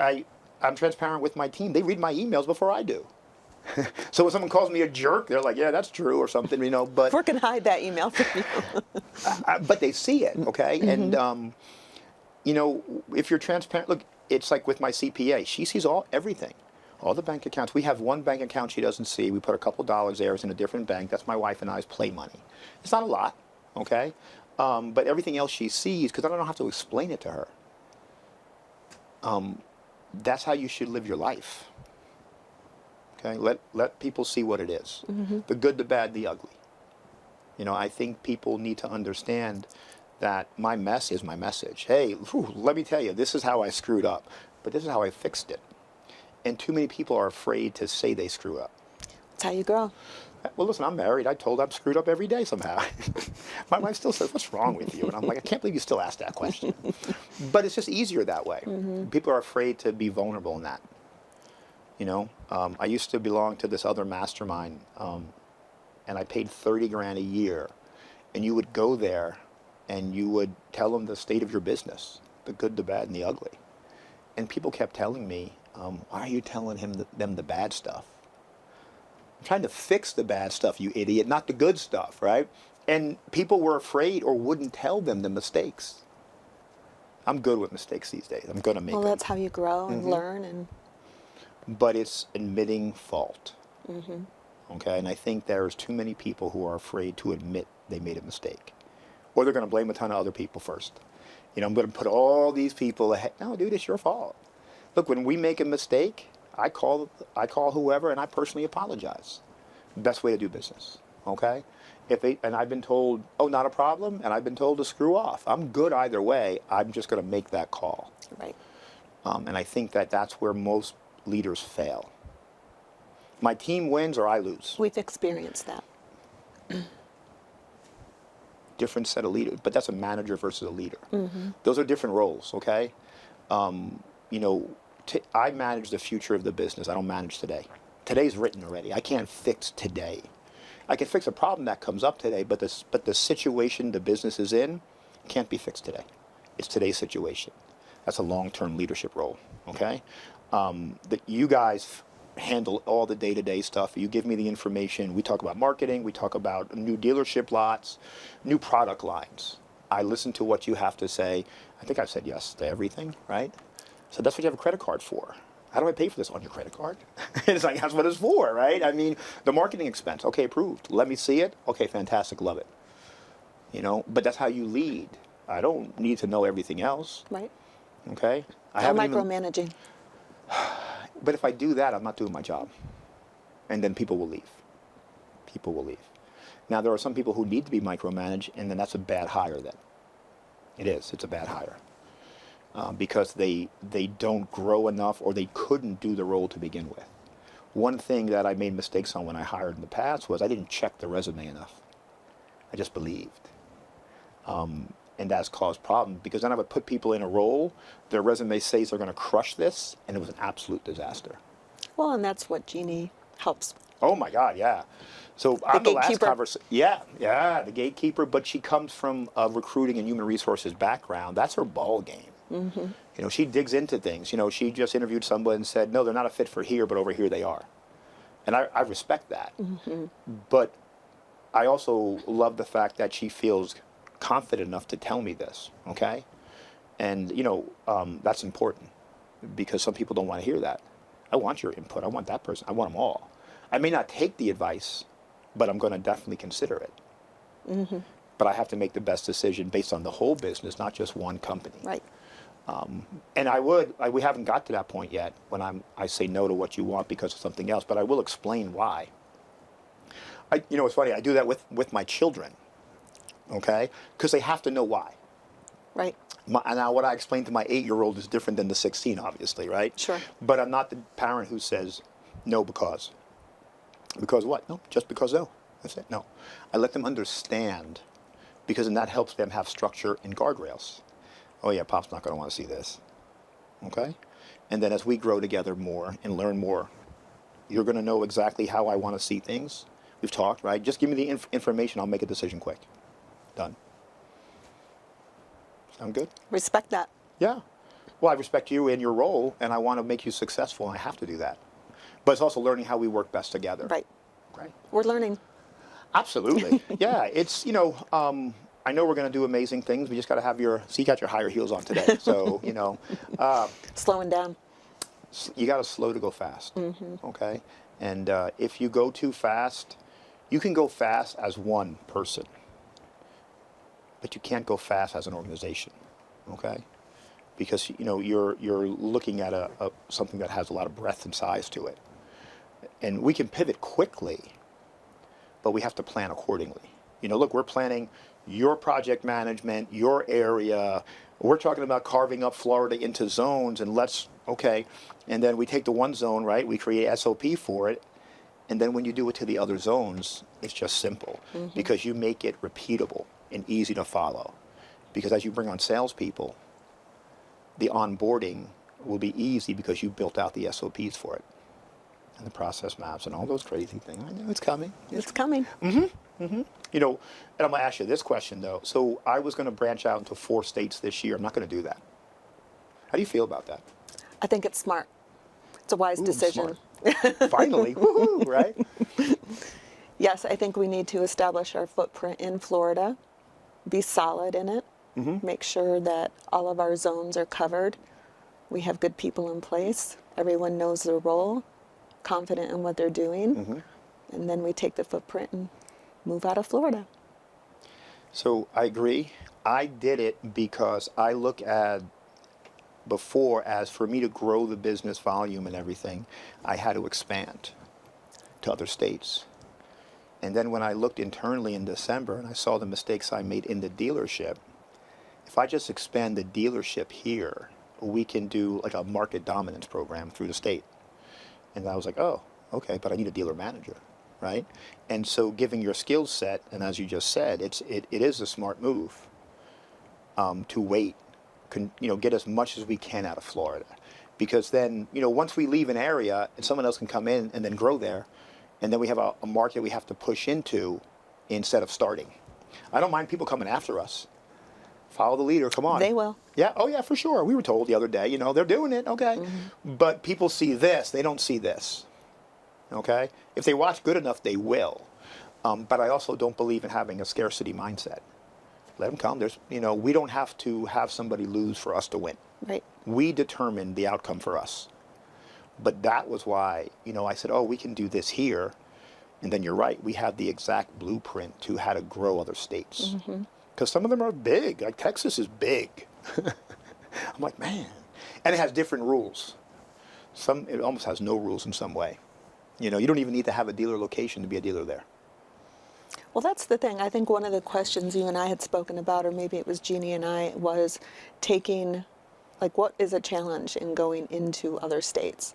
I'm transparent with my team. They read my emails before I do. So when someone calls me a jerk, they're like, yeah, that's true or something, you know. But We're going to hide that email from you. but they see it, okay? And, you know, if you're transparent, look, it's like with my CPA. She sees everything, all the bank accounts. We have one bank account she doesn't see. We put a couple dollars there. It's in a different bank. That's my wife and I's play money. It's not a lot, okay? But everything else she sees, because I don't have to explain it to her. That's how you should live your life. Okay, let people see what it is. The good, the bad, the ugly. You know, I think people need to understand that my mess is my message. Hey, let me tell you, this is how I screwed up, but this is how I fixed it. And too many people are afraid to say they screw up. That's how you grow. Well, listen, I'm married. I told I'm screwed up every day somehow. My wife still says, what's wrong with you? And I'm like, I can't believe you still ask that question. But it's just easier that way. People are afraid to be vulnerable in that. You know, I used to belong to this other mastermind, and I paid 30 grand a year. And you would go there and you would tell them the state of your business, the good, the bad, and the ugly. And people kept telling me, why are you telling them the bad stuff? I'm trying to fix the bad stuff, you idiot, not the good stuff, right? And people were afraid or wouldn't tell them the mistakes. I'm good with mistakes these days. I'm going to make them. Well, that's how you grow and learn. And But it's admitting fault. Okay, and I think there's too many people who are afraid to admit they made a mistake. Or they're going to blame a ton of other people first. You know, I'm going to put all these people ahead. No, dude, it's your fault. Look, when we make a mistake, I call whoever and I personally apologize. Best way to do business, okay? And I've been told, oh, not a problem, and I've been told to screw off. I'm good either way. I'm just going to make that call. right. And I think that that's where most leaders fail. My team wins or I lose. We've experienced that. Different set of leaders, but that's a manager versus a leader. Those are different roles, okay? You know, I manage the future of the business. I don't manage today. Today's written already. I can't fix today. I can fix a problem that comes up today, but the situation the business is in can't be fixed today. It's today's situation. That's a long-term leadership role, okay? That you guys handle all the day-to-day stuff. You give me the information. We talk about marketing. We talk about new dealership lots, new product lines. I listen to what you have to say. I think I've said yes to everything, right? So that's what you have a credit card for. How do I pay for this on your credit card? It's like, that's what it's for, right? I mean, the marketing expense, okay, approved. Let me see it. Okay, fantastic, love it. You know, but that's how you lead. I don't need to know everything else, Right. okay? I No haven't even, micromanaging. but if I do that, I'm not doing my job. And then people will leave. People will leave. Now, there are some people who need to be micromanaged, and then that's a bad hire then. It is. It's a bad hire. Because they don't grow enough or they couldn't do the role to begin with. One thing that I made mistakes on when I hired in the past was I didn't check the resume enough. I just believed. And that's caused problems because then I would put people in a role, their resume says they're going to crush this, and it was an absolute disaster. Well, and that's what Jeannie helps. Oh my God, yeah. So I'm the last gatekeeper. conversation. Yeah, the gatekeeper, but she comes from a recruiting and human resources background. That's her ball game. You know, she digs into things. You know, she just interviewed someone and said, no, they're not a fit for here, but over here they are. And I respect that. But I also love the fact that she feels confident enough to tell me this, okay? And, you know, that's important because some people don't want to hear that. I want your input. I want that person. I want them all. I may not take the advice, but I'm going to definitely consider it. But I have to make the best decision based on the whole business, not just one company. Right. And we haven't got to that point yet when I say no to what you want because of something else, but I will explain why. You know, it's funny, I do that with my children, okay? Because they have to know why. Right. Now, what I explain to my 8-year-old is different than the 16, obviously, right? Sure. But I'm not the parent who says, no, because. Because what? No, just because no. That's it, no. I let them understand because then that helps them have structure and guardrails. Oh yeah, Pop's not going to want to see this, okay? And then as we grow together more and learn more, you're going to know exactly how I want to see things. We've talked, right? Just give me the information, I'll make a decision quick. Done. Sound good? Respect that. Yeah. Well, I respect you and your role, and I want to make you successful, and I have to do that. But it's also learning how we work best together. Right. Right. We're learning. Absolutely. Yeah, it's, you know, I know we're going to do amazing things. We just got to have you got your higher heels on today. So, you know. Slowing down. You got to slow to go fast, okay? And if you go too fast, you can go fast as one person, but you can't go fast as an organization, okay? Because, you know, you're looking at something that has a lot of breadth and size to it. And we can pivot quickly, but we have to plan accordingly. You know, look, we're planning your project management, your area. We're talking about carving up Florida into zones and okay. And then we take the one zone, right? We create SOP for it. And then when you do it to the other zones, it's just simple because you make it repeatable and easy to follow. Because as you bring on salespeople, the onboarding will be easy because you built out the SOPs for it and the process maps and all those crazy things. I know it's coming. It's coming. You know, and I'm going to ask you this question, though. So I was going to branch out into 4 states this year. I'm not going to do that. How do you feel about that? I think it's smart. It's a wise decision. Smart. Finally, woohoo, right? Yes, I think we need to establish our footprint in Florida, be solid in it, make sure that all of our zones are covered. We have good people in place. Everyone knows their role, confident in what they're doing. And then we take the footprint and move out of Florida. So I agree. I did it because I look at before as for me to grow the business volume and everything, I had to expand to other states. And then when I looked internally in December and I saw the mistakes I made in the dealership, if I just expand the dealership here, we can do like a market dominance program through the state. And I was like, oh, okay, but I need a dealer manager, right? And so giving your skill set, and as you just said, it is a smart move to wait, get as much as we can out of Florida. Because then, once we leave an area and someone else can come in and then grow there, and then we have a market we have to push into instead of starting. I don't mind people coming after us. Follow the leader, come on. They will. Yeah, oh yeah, for sure. We were told the other day, they're doing it, okay. But people see this, they don't see this, okay. If they watch good enough, they will. But I also don't believe in having a scarcity mindset. Let them come. We don't have to have somebody lose for us to win. Right. We determine the outcome for us. But that was why, I said, oh, we can do this here. And then you're right. We have the exact blueprint to how to grow other states. Because some of them are big. Like Texas is big. I'm like, man. And it has different rules. It almost has no rules in some way. You don't even need to have a dealer location to be a dealer there. Well, that's the thing. I think one of the questions you and I had spoken about, or maybe it was Jeannie and I, was taking, what is a challenge in going into other states?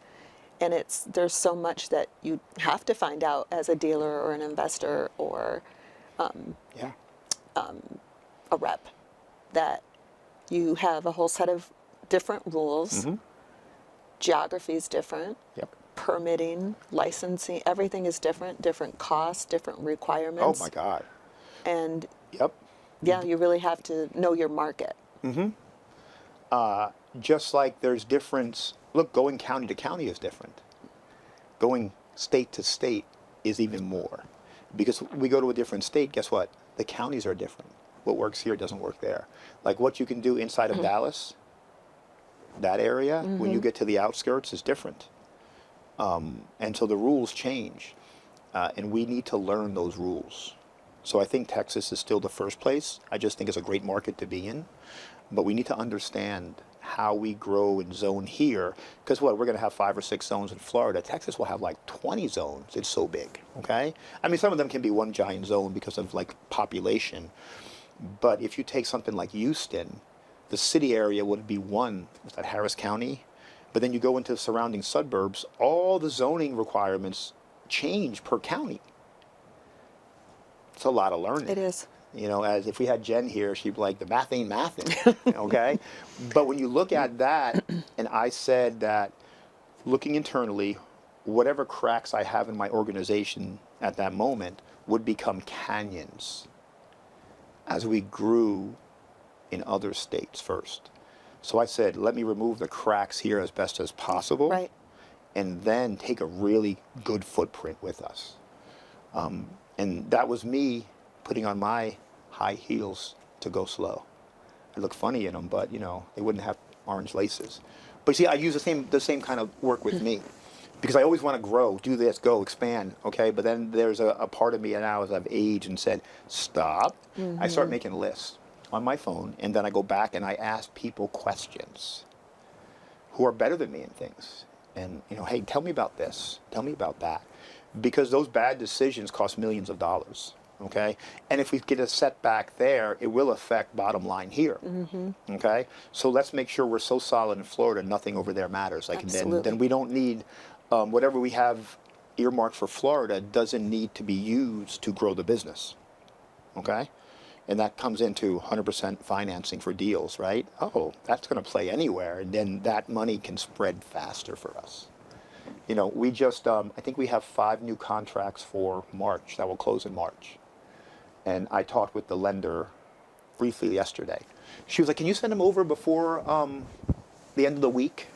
And there's so much that you have to find out as a dealer or an investor or a rep, that you have a whole set of different rules. Geography is different. Yep. Permitting, licensing, everything is different costs, different requirements. Oh my God. And yep. Yeah, you really have to know your market. Just like there's difference, look, going county to county is different. Going state to state is even more. Because we go to a different state, guess what? The counties are different. What works here doesn't work there. Like what you can do inside of Dallas, that area, when you get to the outskirts is different. And so the rules change. And we need to learn those rules. So I think Texas is still the first place. I just think it's a great market to be in. But we need to understand how we grow and zone here. Because we're going to have 5 or 6 zones in Florida. Texas will have 20 zones. It's so big, okay? I mean, some of them can be one giant zone because of population. But if you take something like Houston, the city area would be one, was that Harris County? But then you go into the surrounding suburbs, all the zoning requirements change per county. It's a lot of learning. It is. As if we had Jen here, she'd be like, the math ain't mathing, okay? But when you look at that, and I said that looking internally, whatever cracks I have in my organization at that moment would become canyons as we grew in other states first. So I said, let me remove the cracks here as best as possible. Right. And then take a really good footprint with us. And that was me putting on my high heels to go slow. I look funny in them, but they wouldn't have orange laces. But see, I use the same kind of work with me, because I always want to grow, do this, go, expand, okay? But then there's a part of me now as I've aged and said, stop. I start making lists on my phone, and then I go back and I ask people questions who are better than me in things. And, hey, tell me about this, tell me about that. Because those bad decisions cost millions of dollars. Okay, and if we get a setback there, it will affect bottom line here. Okay, so let's make sure we're so solid in Florida, nothing over there matters. Absolutely. Then we don't need whatever we have earmarked for Florida doesn't need to be used to grow the business, okay? And that comes into 100% financing for deals, right? Oh, that's going to play anywhere, and then that money can spread faster for us. You know, we just, I think we have 5 new contracts for March that will close in March. And I talked with the lender briefly yesterday. She was like, can you send them over before the end of the week?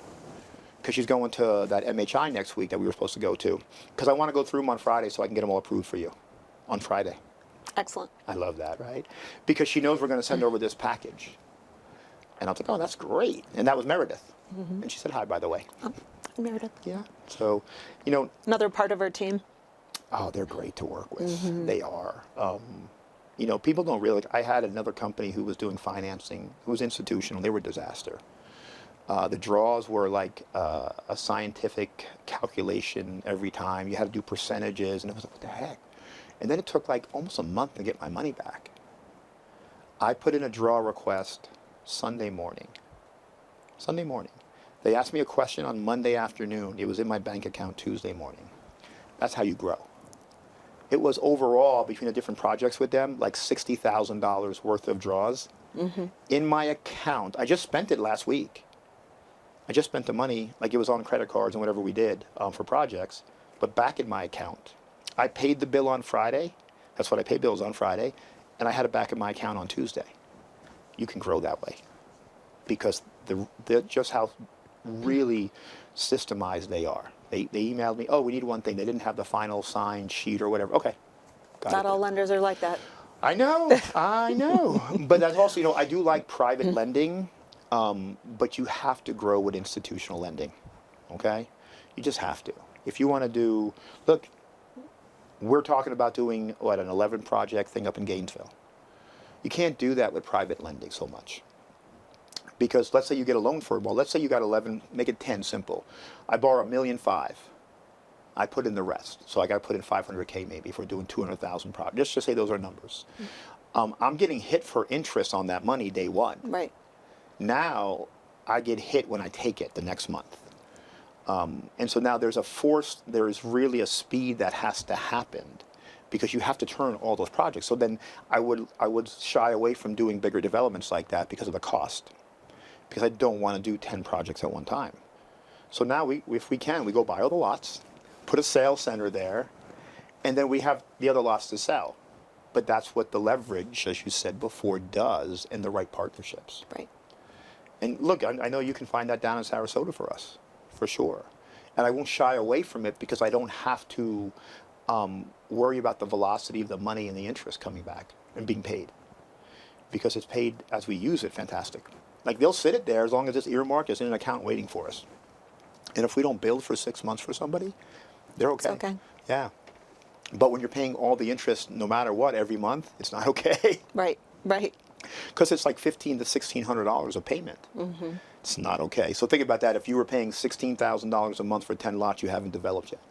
Because she's going to that MHI next week that we were supposed to go to. Because I want to go through them on Friday so I can get them all approved for you on Friday. Excellent. I love that, right? Because she knows we're going to send over this package. And I was like, oh, that's great. And that was Meredith. And she said hi, by the way. Oh, Meredith. Yeah. So, you know. Another part of our team. Oh, they're great to work with. They are. You know, people don't realize. I had another company who was doing financing, who was institutional. They were a disaster. The draws were like a scientific calculation every time. You had to do percentages, and it was like, what the heck? And then it took like almost a month to get my money back. I put in a draw request Sunday morning. Sunday morning. They asked me a question on Monday afternoon. It was in my bank account Tuesday morning. That's how you grow. It was overall, between the different projects with them, like $60,000 worth of draws. In my account. I just spent it last week. I just spent the money, like it was on credit cards and whatever we did for projects, but back in my account. I paid the bill on Friday. That's what I pay bills on Friday. And I had it back in my account on Tuesday. You can grow that way. Because they're just how really systemized they are. They emailed me, oh, we need one thing. They didn't have the final signed sheet or whatever. Okay. Not all lenders are like that. I know. But that's also, you know, I do like private lending, but you have to grow with institutional lending, okay? You just have to. If you want to do, look, we're talking about doing, what, an 11 project thing up in Gainesville. You can't do that with private lending so much. Because let's say you get a loan for, well, let's say you got 11, make it 10 simple. I borrow $1.5 million. I put in the rest. So I got to put in $500K maybe if we're doing 200,000 projects. Just to say those are numbers. I'm getting hit for interest on that money day one. Right. Now I get hit when I take it the next month. And so now there's a force, there's really a speed that has to happen because you have to turn all those projects. So then I would shy away from doing bigger developments like that because of the cost. Because I don't want to do 10 projects at one time. So now if we can, we go buy all the lots, put a sales center there, and then we have the other lots to sell. But that's what the leverage, as you said before, does in the right partnerships. Right. And look, I know you can find that down in Sarasota for us, for sure. And I won't shy away from it because I don't have to worry about the velocity of the money and the interest coming back and being paid. Because it's paid as we use it, fantastic. Like they'll sit it there as long as it's earmarked, it's in an account waiting for us. And if we don't build for 6 months for somebody, they're okay. It's okay. Yeah. But when you're paying all the interest no matter what every month, it's not okay. Right, right. Because it's like $1,500 to $1,600 a payment. It's not okay. So think about that. If you were paying $16,000 a month for 10 lots you haven't developed yet.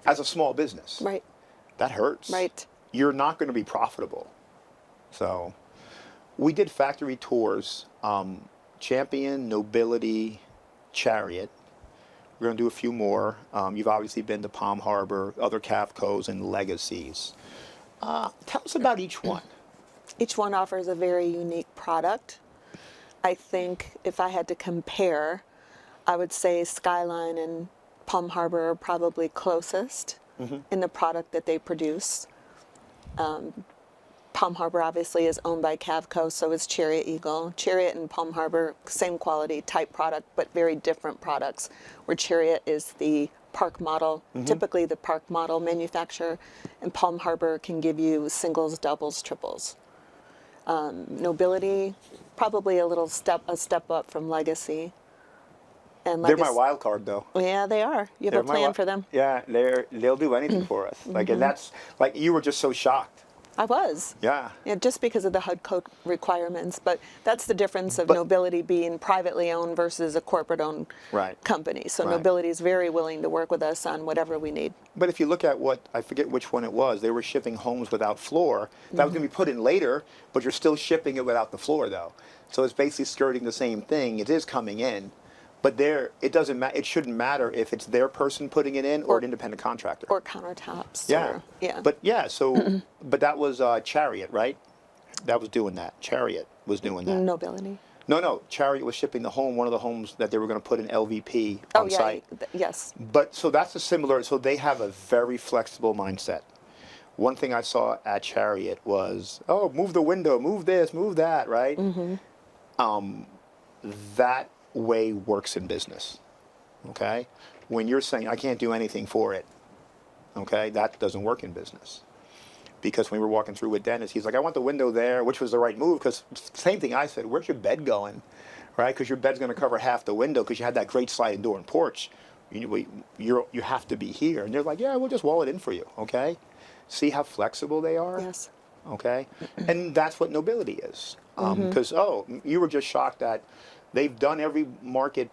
As a small business. Right. That hurts. Right. You're not going to be profitable. So we did factory tours. Champion, Nobility, Chariot. We're going to do a few more. You've obviously been to Palm Harbor, other Cavcos, and Legacies. Tell us about each one. Each one offers a very unique product. I think if I had to compare, I would say Skyline and Palm Harbor are probably closest in the product that they produce. Palm Harbor obviously is owned by Cavco, so is Chariot Eagle. Chariot and Palm Harbor, same quality type product, but very different products, where Chariot is the park model, typically the park model manufacturer, and Palm Harbor can give you singles, doubles, triples. Nobility, probably a step up from Legacy. And They're my wild card, though. Yeah, they are. You have a plan for them. Yeah, they'll do anything for us. Like, and that's like you were just so shocked. I was. Yeah. Yeah, just because of the HUD code requirements. But that's the difference of Nobility being privately owned versus a corporate-owned company. So Nobility is very willing to work with us on whatever we need. But if you look at what, I forget which one it was, they were shipping homes without floor. That was going to be put in later, but you're still shipping it without the floor, though. So it's basically skirting the same thing. It is coming in, But it doesn't matter. It shouldn't matter if it's their person putting it in or an independent contractor. Or countertops. Yeah. Or, yeah. But yeah, so, but that was Chariot, right? That was doing that. Chariot was doing that. Nobility. No. Chariot was shipping the home, one of the homes that they were going to put in LVP on site. Yes. But so that's a similar, so they have a very flexible mindset. One thing I saw at Chariot was, oh, move the window, move this, move that, right? That way works in business, okay? When you're saying, I can't do anything for it, okay, that doesn't work in business. Because when we were walking through with Dennis, he's like, I want the window there, which was the right move, because same thing I said, where's your bed going, right? Because your bed's going to cover half the window because you had that great sliding door and porch. You have to be here. And they're like, yeah, we'll just wall it in for you, okay? See how flexible they are? Yes. Okay? And that's what Nobility is. Because, you were just shocked that they've done every market,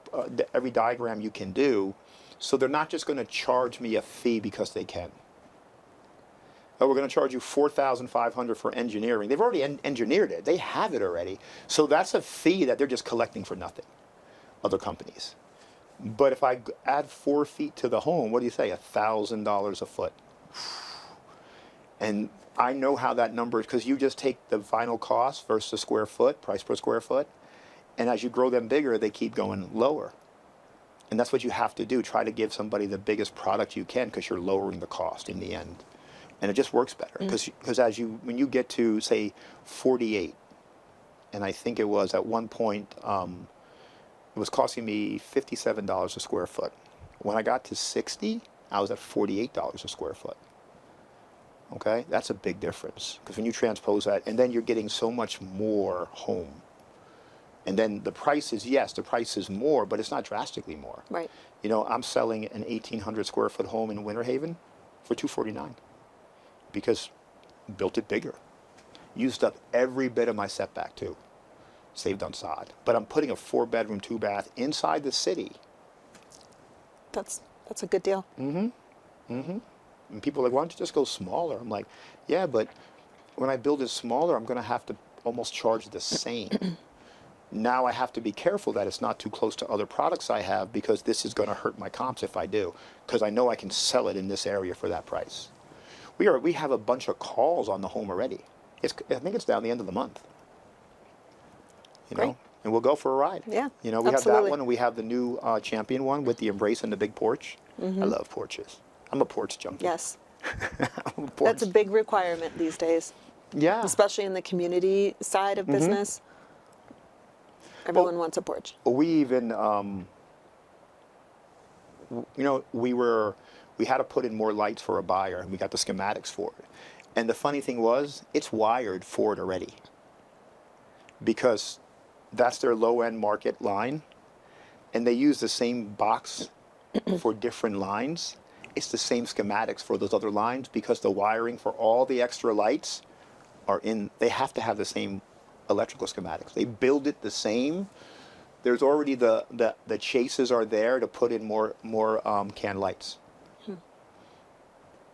every diagram you can do, so they're not just going to charge me a fee because they can. Oh, we're going to charge you $4,500 for engineering. They've already engineered it. They have it already. So that's a fee that they're just collecting for nothing, other companies. But if I add 4 feet to the home, what do you say, $1,000 a foot? And I know how that number is, because you just take the final cost versus square foot, price per square foot, and as you grow them bigger, they keep going lower. And that's what you have to do. Try to give somebody the biggest product you can, because you're lowering the cost in the end. And it just works better, because when you get to, say, 48, and I think it was at one point, it was costing me $57 a square foot. When I got to 60, I was at $48 a square foot. Okay, that's a big difference, because when you transpose that, and then you're getting so much more home. And then the price is, yes, the price is more, but it's not drastically more. Right. You know, I'm selling an 1,800 square foot home in Winter Haven for $249, because built it bigger. Used up every bit of my setback too. Saved on sod. But I'm putting a 4-bedroom, 2-bath inside the city. That's a good deal. And people are like, why don't you just go smaller? I'm like, yeah, but when I build it smaller, I'm going to have to almost charge the same. Now I have to be careful that it's not too close to other products I have, because this is going to hurt my comps if I do, because I know I can sell it in this area for that price. We have a bunch of calls on the home already. I think it's down the end of the month. You know, and we'll go for a ride. Yeah, you know, we absolutely. have that one, and we have the new Champion one with the Embrace and the big porch. I love porches. I'm a porch junkie. Yes. I'm a porch. That's a big requirement these days. Yeah. Especially in the community side of business. Everyone wants a porch. We even, you know, we had to put in more lights for a buyer, and we got the schematics for it. And the funny thing was, it's wired for it already, because that's their low-end market line, and they use the same box for different lines. It's the same schematics for those other lines, because the wiring for all the extra lights they have to have the same electrical schematics. They build it the same. There's already the chases are there to put in more can lights.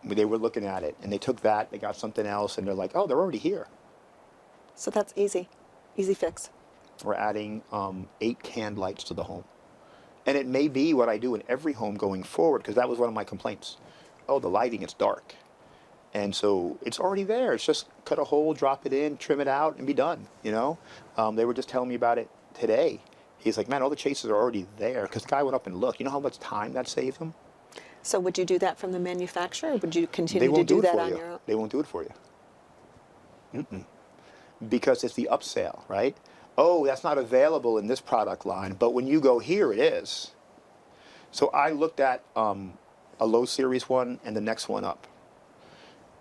They were looking at it, and they took that, they got something else, and they're like, oh, they're already here. So that's easy. Easy fix. We're adding 8 canned lights to the home. And it may be what I do in every home going forward, because that was one of my complaints. Oh, the lighting, it's dark. And so it's already there. It's just cut a hole, drop it in, trim it out, and be done, you know? They were just telling me about it today. He's like, man, all the chases are already there, because the guy went up and looked. You know how much time that saved him? So would you do that from the manufacturer, or would you continue to do that on your own? They won't do it for you. Because it's the upsell, right? Oh, that's not available in this product line, but when you go here, it is. So I looked at a low series one and the next one up,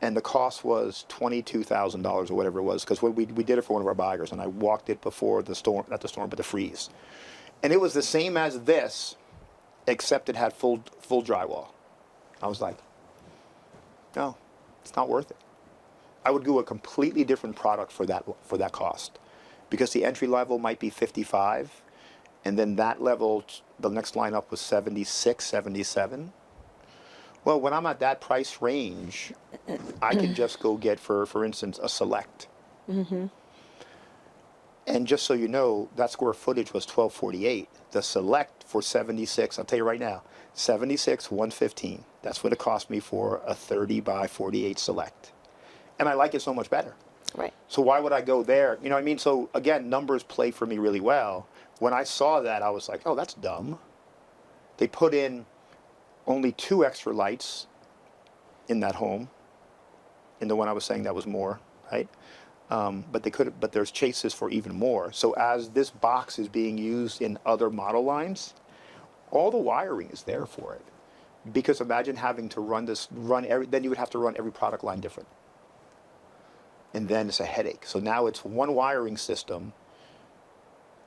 and the cost was $22,000 or whatever it was, because we did it for one of our buyers, and I walked it before the storm, not the storm, but the freeze. And it was the same as this, except it had full drywall. I was like, no, it's not worth it. I would do a completely different product for that cost, because the entry level might be 55, and then that level, the next line up was 76, 77. Well, when I'm at that price range, I can just go get, for instance, a Select. And And just so you know, that square footage was 1248. The Select for 76, I'll tell you right now, 76, 115. That's what it cost me for a 30 by 48 Select. And I like it so much better. Right. So why would I go there? You know what I mean? So again, numbers play for me really well. When I saw that, I was like, oh, that's dumb. They put in only 2 extra lights in that home. In the one I was saying that was more, right? But there's chases for even more. So as this box is being used in other model lines, all the wiring is there for it. Because imagine having to then you would have to run every product line different. And then it's a headache. So now it's one wiring system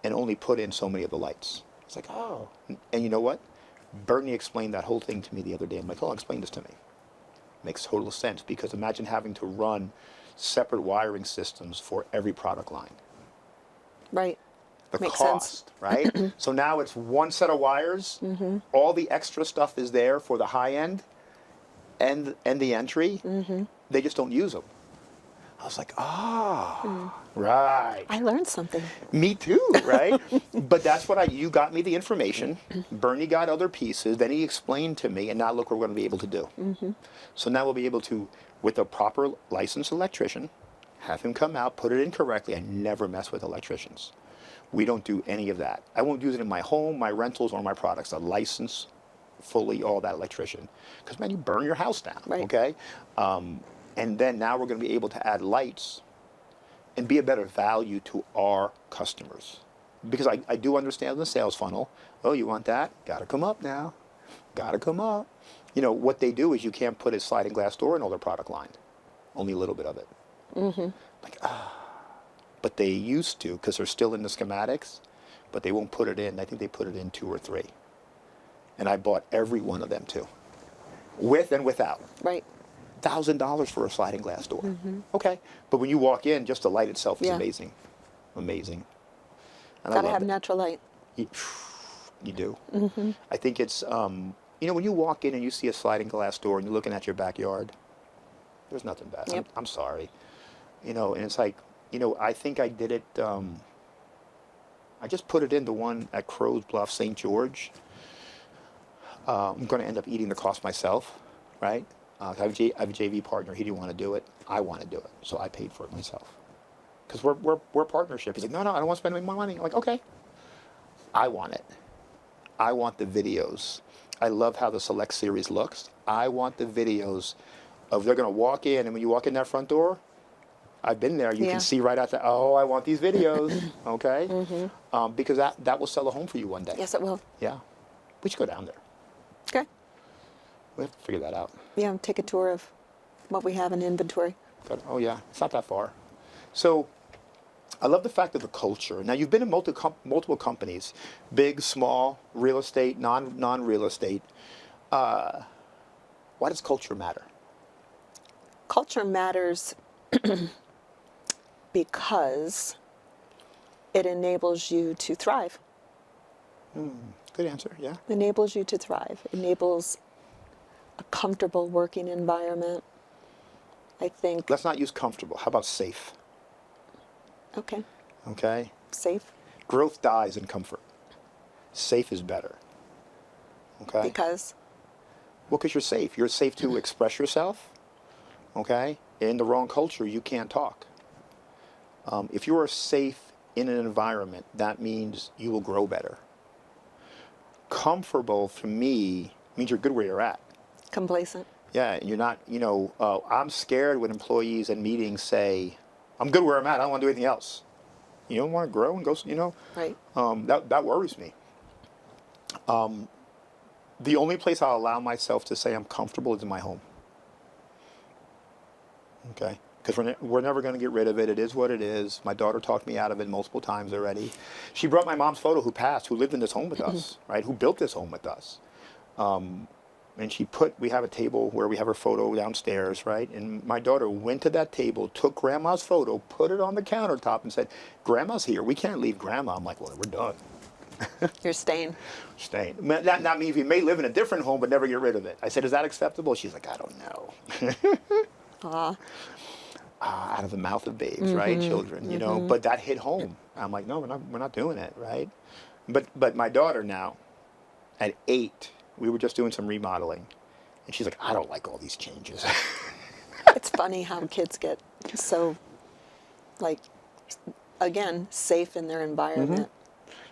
and only put in so many of the lights. It's like, oh. And you know what? Bernie explained that whole thing to me the other day. I'm like, oh, explain this to me. Makes total sense, because imagine having to run separate wiring systems for every product line. Right. The Makes cost, sense. right? So now it's one set of wires. All the extra stuff is there for the high end and the entry. They just don't use them. I was like, right. I learned something. Me too, right? But that's what you got me the information. Bernie got other pieces. Then he explained to me, and now look what we're going to be able to do. So now we'll be able to, with a proper licensed electrician, have him come out, put it in correctly. I never mess with electricians. We don't do any of that. I won't use it in my home, my rentals, or my products. A license, fully all that electrician. Because, man, you burn your house down, Right. okay? And then now we're going to be able to add lights and be a better value to our customers. Because I do understand the sales funnel. Oh, you want that? Got to come up now. Got to come up. You know, what they do is you can't put a sliding glass door in all their product line. Only a little bit of it. But they used to, because they're still in the schematics, but they won't put it in. I think they put it in 2 or 3. And I bought every one of them too. With and without. Right. $1,000 for a sliding glass door. Okay. But when you walk in, just the light itself is Yeah. amazing. Amazing. And I Gotta love have it. natural light. You do. I think it's, you know, when you walk in and you see a sliding glass door and you're looking at your backyard, there's nothing bad. Yep. I'm sorry. You know, and it's like, you know, I think I did it, I just put it in the one at Crow's Bluff, St. George. I'm going to end up eating the cost myself, right? I have a JV partner. He didn't want to do it. I want to do it. So I paid for it myself. Because we're a partnership. He's like, no, I don't want to spend any more money. I'm like, okay. I want it. I want the videos. I love how the Select series looks. I want the videos of they're going to walk in, and when you walk in that front door, I've been there. You Yeah. can see right out there, oh, I want these videos, okay? Because that will sell a home for you one day. Yes, it will. Yeah. We should go down there. Okay. We have to figure that out. Yeah, take a tour of what we have in inventory. Oh, yeah. It's not that far. So I love the fact of the culture. Now, you've been in multiple companies, big, small, real estate, non-real estate. Why does culture matter? Culture matters because it enables you to thrive. Good answer, yeah. Enables you to thrive. Enables a comfortable working environment. I think. Let's not use comfortable. How about safe? Okay. Okay? Safe. Growth dies in comfort. Safe is better. Okay? Because. Well, because you're safe. You're safe to express yourself. Okay? In the wrong culture, you can't talk. If you are safe in an environment, that means you will grow better. Comfortable, for me, means you're good where you're at. Complacent. Yeah, and you're not, you know, I'm scared when employees in meetings say, I'm good where I'm at, I don't want to do anything else. You don't want to grow and go, you know? Right. That worries me. The only place I'll allow myself to say I'm comfortable is in my home. Okay? Because we're never going to get rid of it. It is what it is. My daughter talked me out of it multiple times already. She brought my mom's photo who passed, who lived in this home with us, right? Who built this home with us. And we have a table where we have her photo downstairs, right? And my daughter went to that table, took Grandma's photo, put it on the countertop and said, Grandma's here. We can't leave Grandma. I'm like, well, we're done. You're staying. Staying. That means we may live in a different home but never get rid of it. I said, is that acceptable? She's like, I don't know. out of the mouth of babes, right? Children, you know, but that hit home. I'm like, no, we're not doing it, right? But my daughter now, at 8, we were just doing some remodeling, and she's like, I don't like all these changes. It's funny how kids get so, like, again, safe in their environment.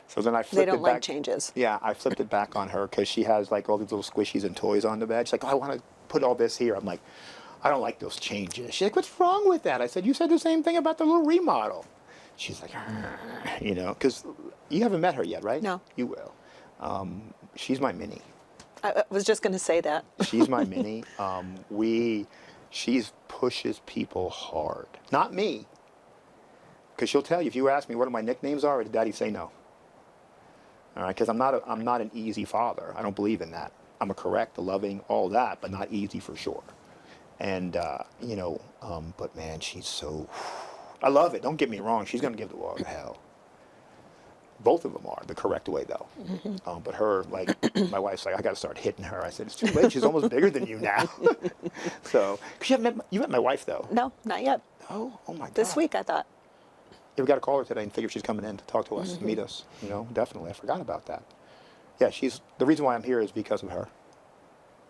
So then I They flipped don't it like back. changes. Yeah, I flipped it back on her because she has like all these little squishies and toys on the bed. She's like, oh, I want to put all this here. I'm like, I don't like those changes. She's like, what's wrong with that? I said, you said the same thing about the little remodel. She's like, you know, because you haven't met her yet, right? No. You will. She's my mini. I was just going to say that. She's my mini. She pushes people hard. Not me. Because she'll tell you, if you ask me what my nicknames are, did Daddy say no? All right, because I'm not an easy father. I don't believe in that. I'm a correct, a loving, all that, but not easy for sure. And, you know, but man, she's so, I love it. Don't get me wrong. She's going to give the world hell. Both of them are the correct way, though. But her, like, my wife's like, I got to start hitting her. I said, it's too late. She's almost bigger than you now. So, because you met my wife, though. No, not yet. Oh my God. This week, I thought. Yeah, we got to call her today and figure if she's coming in to talk to us, meet us. You know, definitely. I forgot about that. Yeah, the reason why I'm here is because of her.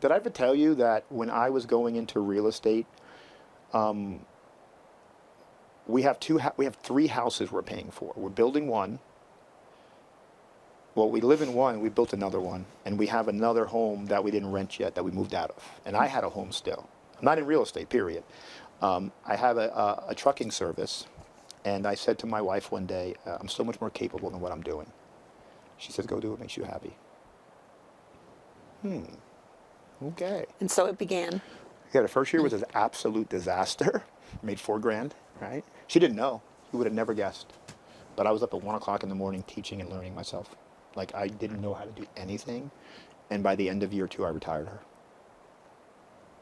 Did I ever tell you that when I was going into real estate, we have 3 houses we're paying for. We're building one. Well, we live in one, we built another one, and we have another home that we didn't rent yet that we moved out of. And I had a home still. I'm not in real estate, period. I have a trucking service, and I said to my wife one day, I'm so much more capable than what I'm doing. She says, go do what makes you happy. Okay. And so it began. Yeah, the first year was an absolute disaster. Made $4,000, right? She didn't know. You would have never guessed. But I was up at 1 o'clock in the morning teaching and learning myself. Like, I didn't know how to do anything. And by the end of year 2, I retired her.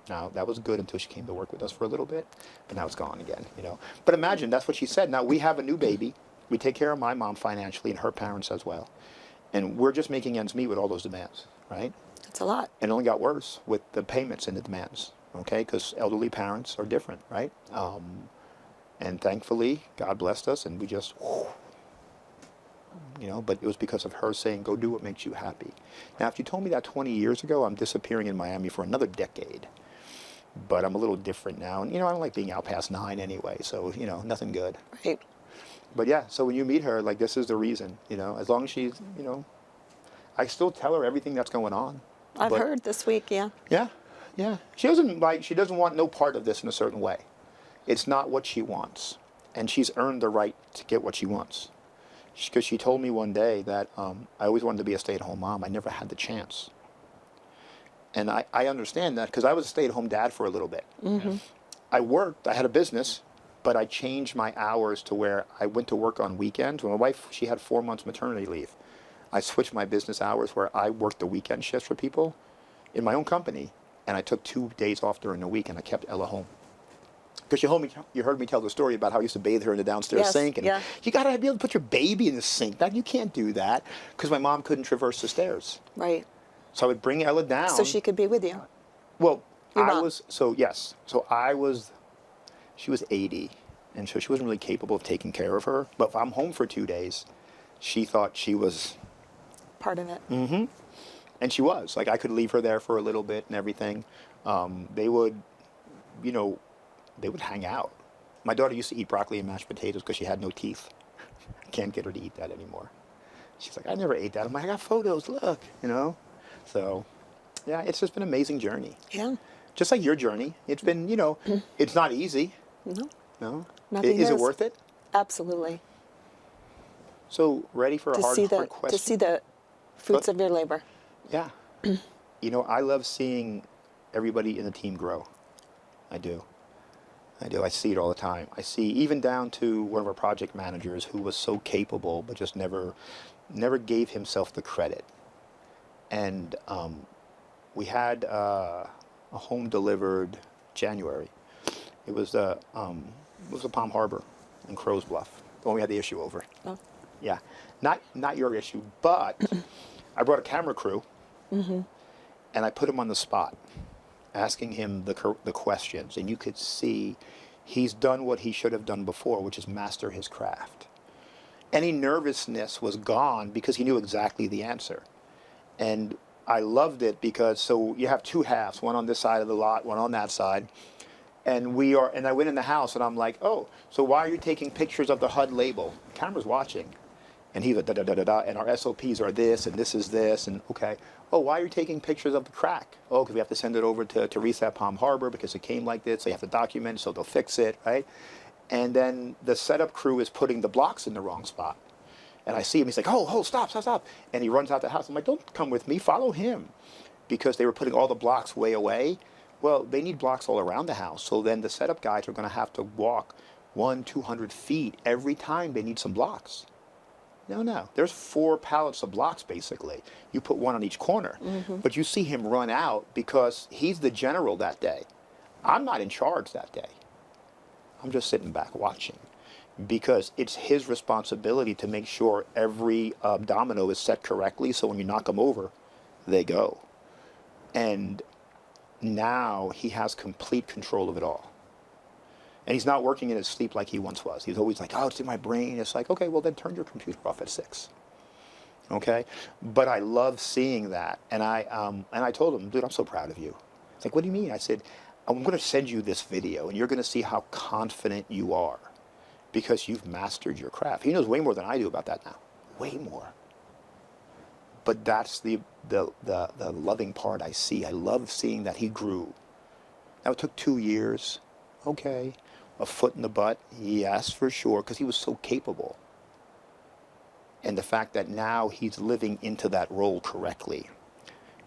Now, that was good until she came to work with us for a little bit. But now it's gone again, you know. But imagine, that's what she said. Now, we have a new baby. We take care of my mom financially and her parents as well. And we're just making ends meet with all those demands, right? It's a lot. And it only got worse with the payments and the demands, okay? Because elderly parents are different, right? And thankfully, God blessed us, and we just, you know, but it was because of her saying, go do what makes you happy. Now, if you told me that 20 years ago, I'm disappearing in Miami for another decade. But I'm a little different now. And, you know, I don't like being out past 9 anyway, so, you know, nothing good. Right. But yeah, so when you meet her, like, this is the reason, you know, as long as she's, you know, I still tell her everything that's going on. I've heard this week, yeah. Yeah, yeah. She doesn't want no part of this in a certain way. It's not what she wants. And she's earned the right to get what she wants. Because she told me one day that I always wanted to be a stay-at-home mom. I never had the chance. And I understand that because I was a stay-at-home dad for a little bit. I worked, I had a business, but I changed my hours to where I went to work on weekends. When my wife, she had 4 months maternity leave. I switched my business hours where I worked the weekend shifts for people in my own company, and I took 2 days off during the week, and I kept Ella home. Because you heard me tell the story about how I used to bathe her in the downstairs sink, and you got to be able to put your baby in the sink. Now, you can't do that because my mom couldn't traverse the stairs. Right. So I would bring Ella down. So she could be with you. Well, Your mom. She was 80, and so she wasn't really capable of taking care of her. But if I'm home for 2 days, she thought she was part of it. And she was. Like, I could leave her there for a little bit and everything. They would, you know, they would hang out. My daughter used to eat broccoli and mashed potatoes because she had no teeth. I can't get her to eat that anymore. She's like, I never ate that. I'm like, I got photos, look, you know. So, yeah, it's just been an amazing journey. Yeah. Just like your journey. It's been, you know, it's not easy. No. No? Nothing Is it worth it? Absolutely. So, ready for a hard question? To see the fruits of your labor. Yeah. You know, I love seeing everybody in the team grow. I do. I see it all the time. I see even down to one of our project managers who was so capable but just never gave himself the credit. And we had a home delivered January. It was a Palm Harbor in Crow's Bluff, the one we had the issue over. Oh. Yeah, not your issue, but I brought a camera crew, and I put him on the spot, asking him the questions, and you could see He's done what he should have done before, which is master his craft. Any nervousness was gone because he knew exactly the answer. And I loved it because, so you have two halves, one on this side of the lot, one on that side. And I went in the house and I'm like, oh, so why are you taking pictures of the HUD label? Camera's watching. And he's like, da da da da da, and our SOPs are this, and this is this, and okay. Oh, why are you taking pictures of the crack? Oh, because we have to send it over to Reset Palm Harbor because it came like this, so you have to document, so they'll fix it, right? And then the setup crew is putting the blocks in the wrong spot. And I see him, he's like, oh, stop. And he runs out the house. I'm like, don't come with me, follow him. Because they were putting all the blocks way away. Well, they need blocks all around the house. So then the setup guys are going to have to walk 100-200 feet every time they need some blocks. No. There's 4 pallets of blocks, basically. You put one on each corner. Mm-hmm. But you see him run out because he's the general that day. I'm not in charge that day. I'm just sitting back watching. Because it's his responsibility to make sure every domino is set correctly, so when you knock them over, they go. And now he has complete control of it all. And he's not working in his sleep like he once was. He's always like, oh, it's in my brain. It's like, okay, well then turn your computer off at 6. Okay? But I love seeing that. And I told him, dude, I'm so proud of you. He's like, what do you mean? I said, I'm going to send you this video, and you're going to see how confident you are because you've mastered your craft. He knows way more than I do about that now. Way more. But that's the loving part I see. I love seeing that he grew. Now, it took 2 years. Okay. A foot in the butt, yes, for sure, because he was so capable. And the fact that now he's living into that role correctly.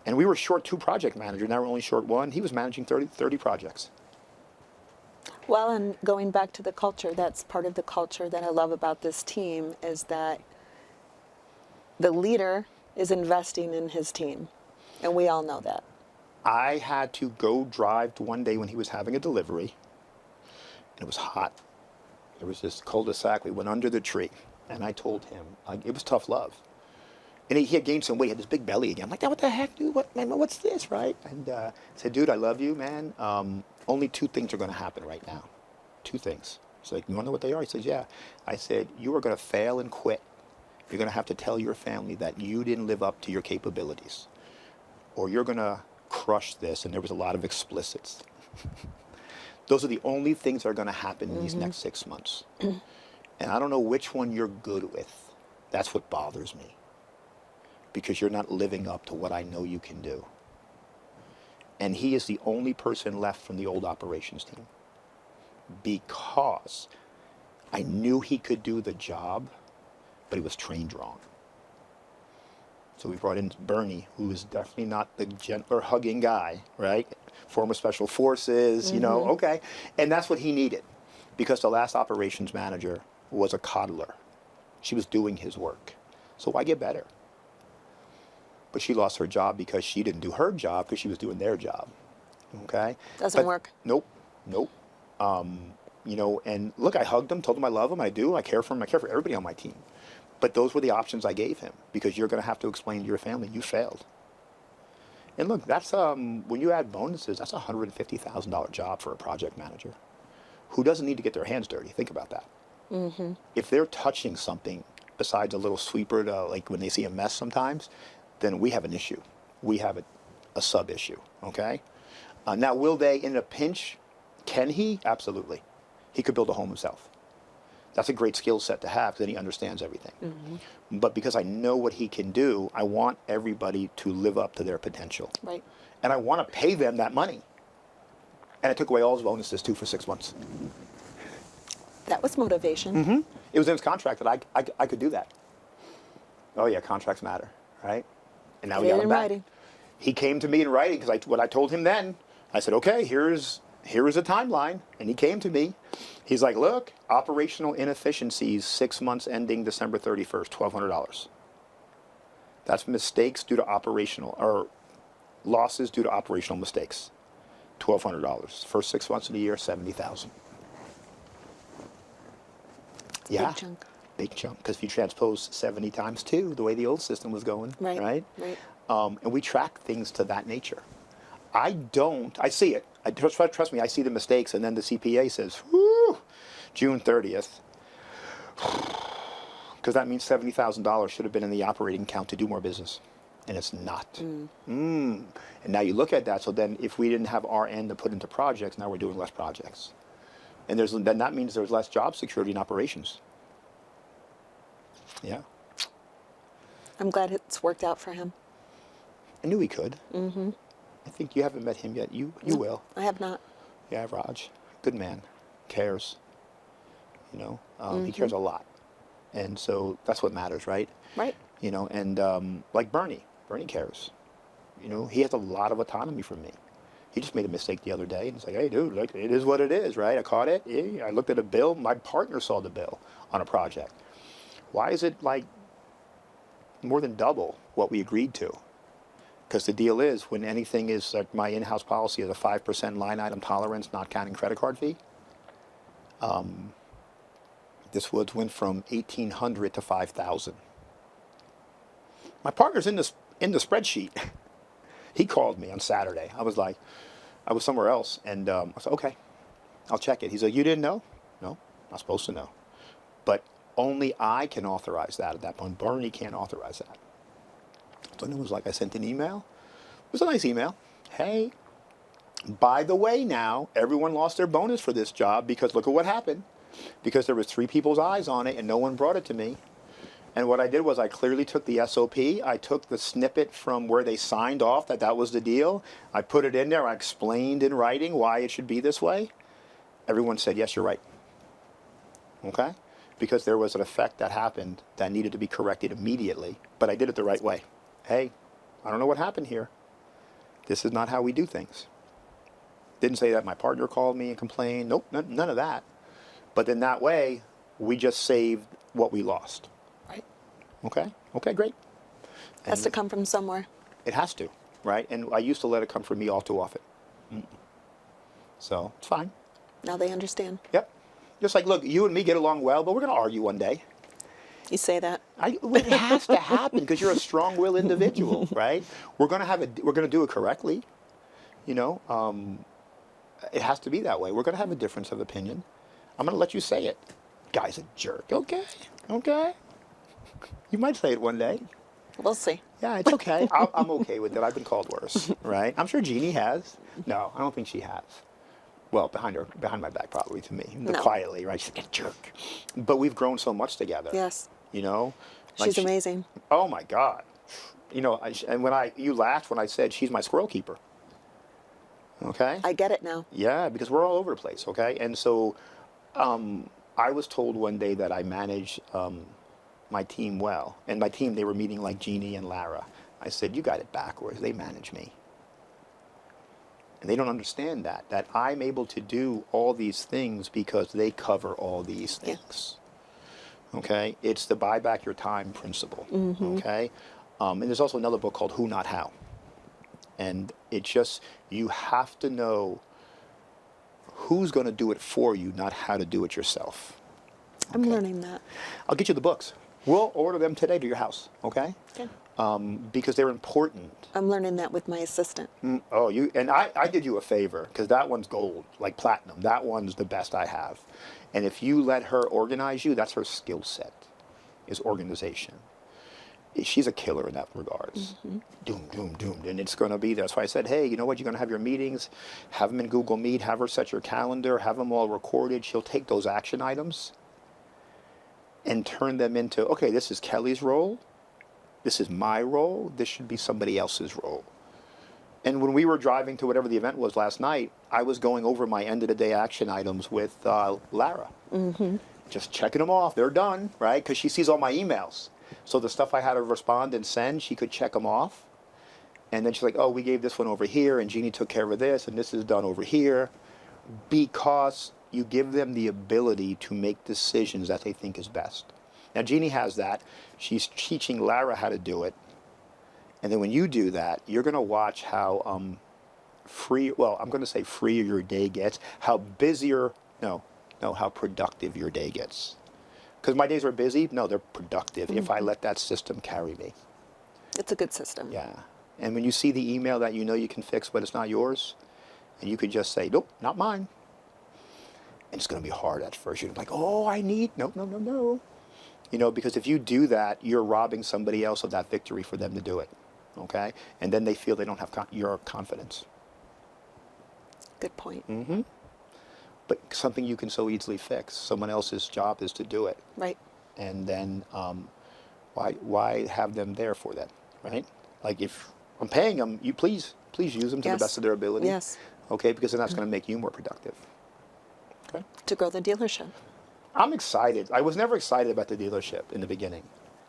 And we were short 2 project managers, now we're only short 1. He was managing 30 projects. Well, and going back to the culture, that's part of the culture that I love about this team is that the leader is investing in his team. And we all know that. I had to go drive to one day when he was having a delivery. It was hot. There was this cul-de-sac. We went under the tree. And I told him, it was tough love. And he had gained some weight. He had this big belly again. I'm like, what the heck, dude? What's this, right? And I said, dude, I love you, man. Only 2 things are going to happen right now. 2 things. He's like, you want to know what they are? He says, yeah. I said, you are going to fail and quit. You're going to have to tell your family that you didn't live up to your capabilities. Or you're going to crush this. And there was a lot of explicits. Those are the only things that are going to happen in these next 6 months. And I don't know which one you're good with. That's what bothers me. Because you're not living up to what I know you can do. And he is the only person left from the old operations team. Because I knew he could do the job, but he was trained wrong. So we brought in Bernie, who is definitely not the gentler hugging guy, right? Former Special Forces, you know, okay. And that's what he needed. Because the last operations manager was a coddler. She was doing his work. So why get better? But she lost her job because she didn't do her job because she was doing their job. Okay? Doesn't work. Nope. You know, and look, I hugged him, told him I love him, I do, I care for him, I care for everybody on my team. But those were the options I gave him because you're going to have to explain to your family you failed. And look, that's when you add bonuses, that's a $150,000 job for a project manager who doesn't need to get their hands dirty. Think about that. Mm-hmm. If they're touching something besides a little sweeper, like when they see a mess sometimes, then we have an issue. We have a sub issue. Okay. Now, will they in a pinch? Can he? Absolutely. He could build a home himself. That's a great skill set to have because then he understands everything. Mm-hmm. But because I know what he can do, I want everybody to live up to their potential. Right. And I want to pay them that money. And I took away all his bonuses too for 6 months. That was motivation. Mm-hmm. It was in his contract that I could do that. Oh yeah, contracts matter, right? And now we got him back. Writing. He came to me in writing because what I told him then, I said, okay, here is a timeline. And he came to me. He's like, look, operational inefficiencies, 6 months ending December 31st, $1,200. That's mistakes due to operational, or losses due to operational mistakes. $1,200. First 6 months of the year, $70,000. Yeah. Big chunk. Big chunk. Because if you transpose 70 times 2, the way the old system was going, right? And we track things to that nature. I see it. Trust me, I see the mistakes, and then the CPA says, whoo, June 30th, because that means $70,000 should have been in the operating account to do more business, and it's not. And now you look at that, so then if we didn't have our end to put into projects, now we're doing less projects. And then that means there's less job security in operations. Yeah. I'm glad it's worked out for him. I knew he could. I think you haven't met him yet. You will. I have not. Yeah, Raj. Good man. Cares. He cares a lot. And so that's what matters, right? Right. And like Bernie cares. He has a lot of autonomy from me. He just made a mistake the other day, and it's like, hey, dude, like, it is what it is, right? I caught it. Yeah, I looked at a bill. My partner saw the bill on a project. Why is it like more than double what we agreed to? Because the deal is, when anything is like my in-house policy is a 5% line item tolerance, not counting credit card fee. This went from 1,800 to 5,000. My partner's in the spreadsheet. He called me on Saturday. I was somewhere else, and I said, okay, I'll check it. He's like, you didn't know? No, not supposed to know. But only I can authorize that at that point. Bernie can't authorize that. So it was like, I sent an email. It was a nice email. Hey, by the way, now everyone lost their bonus for this job because look at what happened. Because there was 3 people's eyes on it and no one brought it to me. And what I did was I clearly took the SOP. I took the snippet from where they signed off that was the deal. I put it in there. I explained in writing why it should be this way. Everyone said, yes, you're right. Okay? Because there was an effect that happened that needed to be corrected immediately. But I did it the right way. Hey, I don't know what happened here. This is not how we do things. Didn't say that my partner called me and complained. Nope, none of that. But in that way, we just saved what we lost. Right. Okay? Okay, great. Has to come from somewhere. It has to, right? And I used to let it come from me all too often. So, it's fine. Now they understand. Yep. Just like, look, you and me get along well, but we're going to argue one day. You say that. It has to happen because you're a strong-willed individual, right? We're going to do it correctly. It has to be that way. We're going to have a difference of opinion. I'm going to let you say it. Guy's a jerk. Okay. You might say it one day. We'll see. Yeah, it's okay. I'm okay with it. I've been called worse, right? I'm sure Jeannie has. No, I don't think she has. Well, behind my back, probably to me, No. quietly, right? She's like a jerk. But we've grown so much together. Yes. Like She's amazing. Oh my God. And you laughed when I said she's my squirrel keeper. Okay. I get it now. Yeah, because we're all over the place. Okay, and so I was told one day that I manage my team well, and my team, they were meeting like Jeannie and Lara. I said, you got it backwards. They manage me. And they don't understand that I'm able to do all these things because they cover all these things. Yeah. Okay? It's the buy back your time principle. Okay? And there's also another book called Who Not How. And it's just, you have to know who's going to do it for you, not how to do it yourself. Okay? I'm learning that. I'll get you the books. We'll order them today to your house, okay? Good. Because they're important. I'm learning that with my assistant. I did you a favor, because that one's gold, like platinum. That one's the best I have. And if you let her organize you, that's her skill set, is organization. She's a killer in that regards. Doom, doom, doom. And it's going to be, that's why I said, hey, you know what, you're going to have your meetings, have them in Google Meet, have her set your calendar, have them all recorded. She'll take those action items and turn them into, okay, this is Kelly's role. This is my role. This should be somebody else's role. And when we were driving to whatever the event was last night, I was going over my end-of-the-day action items with Lara. Just checking them off. They're done, right? Because she sees all my emails. So the stuff I had to respond and send, she could check them off. And then she's like, oh, we gave this one over here, and Jeannie took care of this, and this is done over here. Because you give them the ability to make decisions that they think is best. Now, Jeannie has that. She's teaching Lara how to do it. And then when you do that, you're going to watch how I'm going to say freer your day gets, how productive your day gets. Because my days are busy. No, they're productive if I let that system carry me. It's a good system. Yeah. And when you see the email that you know you can fix, but it's not yours, and you could just say, nope, not mine. And it's going to be hard at first. You're like, oh, no. Because if you do that, you're robbing somebody else of that victory for them to do it. Okay? And then they feel they don't have your confidence. Good point. But something you can so easily fix. Someone else's job is to do it. Right. And then why have them there for that, right? Like if I'm paying them, you please use them to the best of their ability. Yes. Okay, because then that's going to make you more productive. Okay. To grow the dealership. I'm excited. I was never excited about the dealership in the beginning.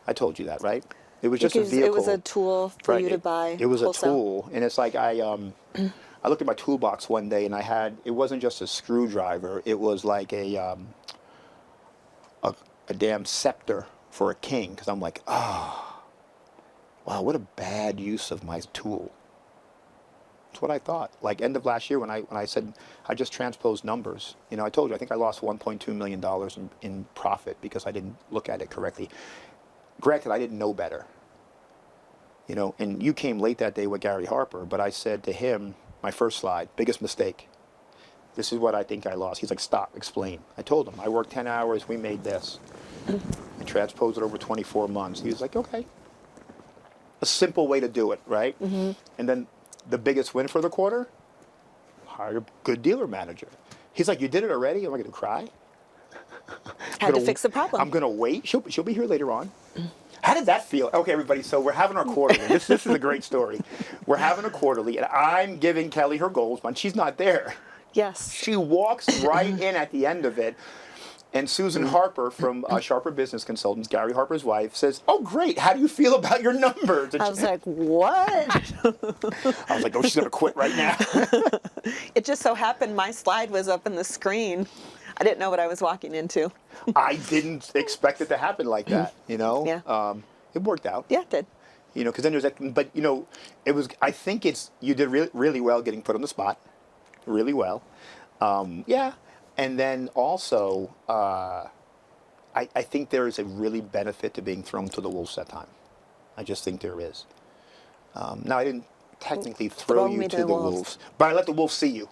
I told you that, right? It was just a vehicle. It was a tool for you to buy. It was wholesale. a tool, and it's like I looked at my toolbox one day, and it wasn't just a screwdriver. It was like a damn scepter for a king. Because I'm like, wow, what a bad use of my tool. That's what I thought. Like end of last year when I said I just transposed numbers. I told you I think I lost $1.2 million in profit because I didn't look at it correctly. Granted, I didn't know better. And you came late that day with Gary Harper, but I said to him, my first slide, biggest mistake. This is what I think I lost. He's like, stop, explain. I told him, I worked 10 hours, we made this. I transposed it over 24 months. He was like, okay. A simple way to do it, right? And then the biggest win for the quarter, hired a good dealer manager. He's like, you did it already? Am I going to cry? Had to fix the problem. I'm going to wait. She'll be here later on. How did that feel? Okay, everybody, so we're having our quarterly. This is a great story. We're having a quarterly, and I'm giving Kelly her goals, but she's not there. Yes. She walks right in at the end of it, and Susan Harper from Sharper Business Consultants, Gary Harper's wife, says, oh, great, how do you feel about your numbers? And I was like, what? I was like, oh, she's going to quit right now. It just so happened my slide was up on the screen. I didn't know what I was walking into. I didn't expect it to happen like that, Yeah. It worked out. Yeah, it did. Because then there's that, but it was, I think you did really, really well getting put on the spot. Really well. Yeah. And then also, I think there is a really benefit to being thrown to the wolves that time. I just think there is. Now, I didn't technically throw you to the wolves, but I let the wolves see you.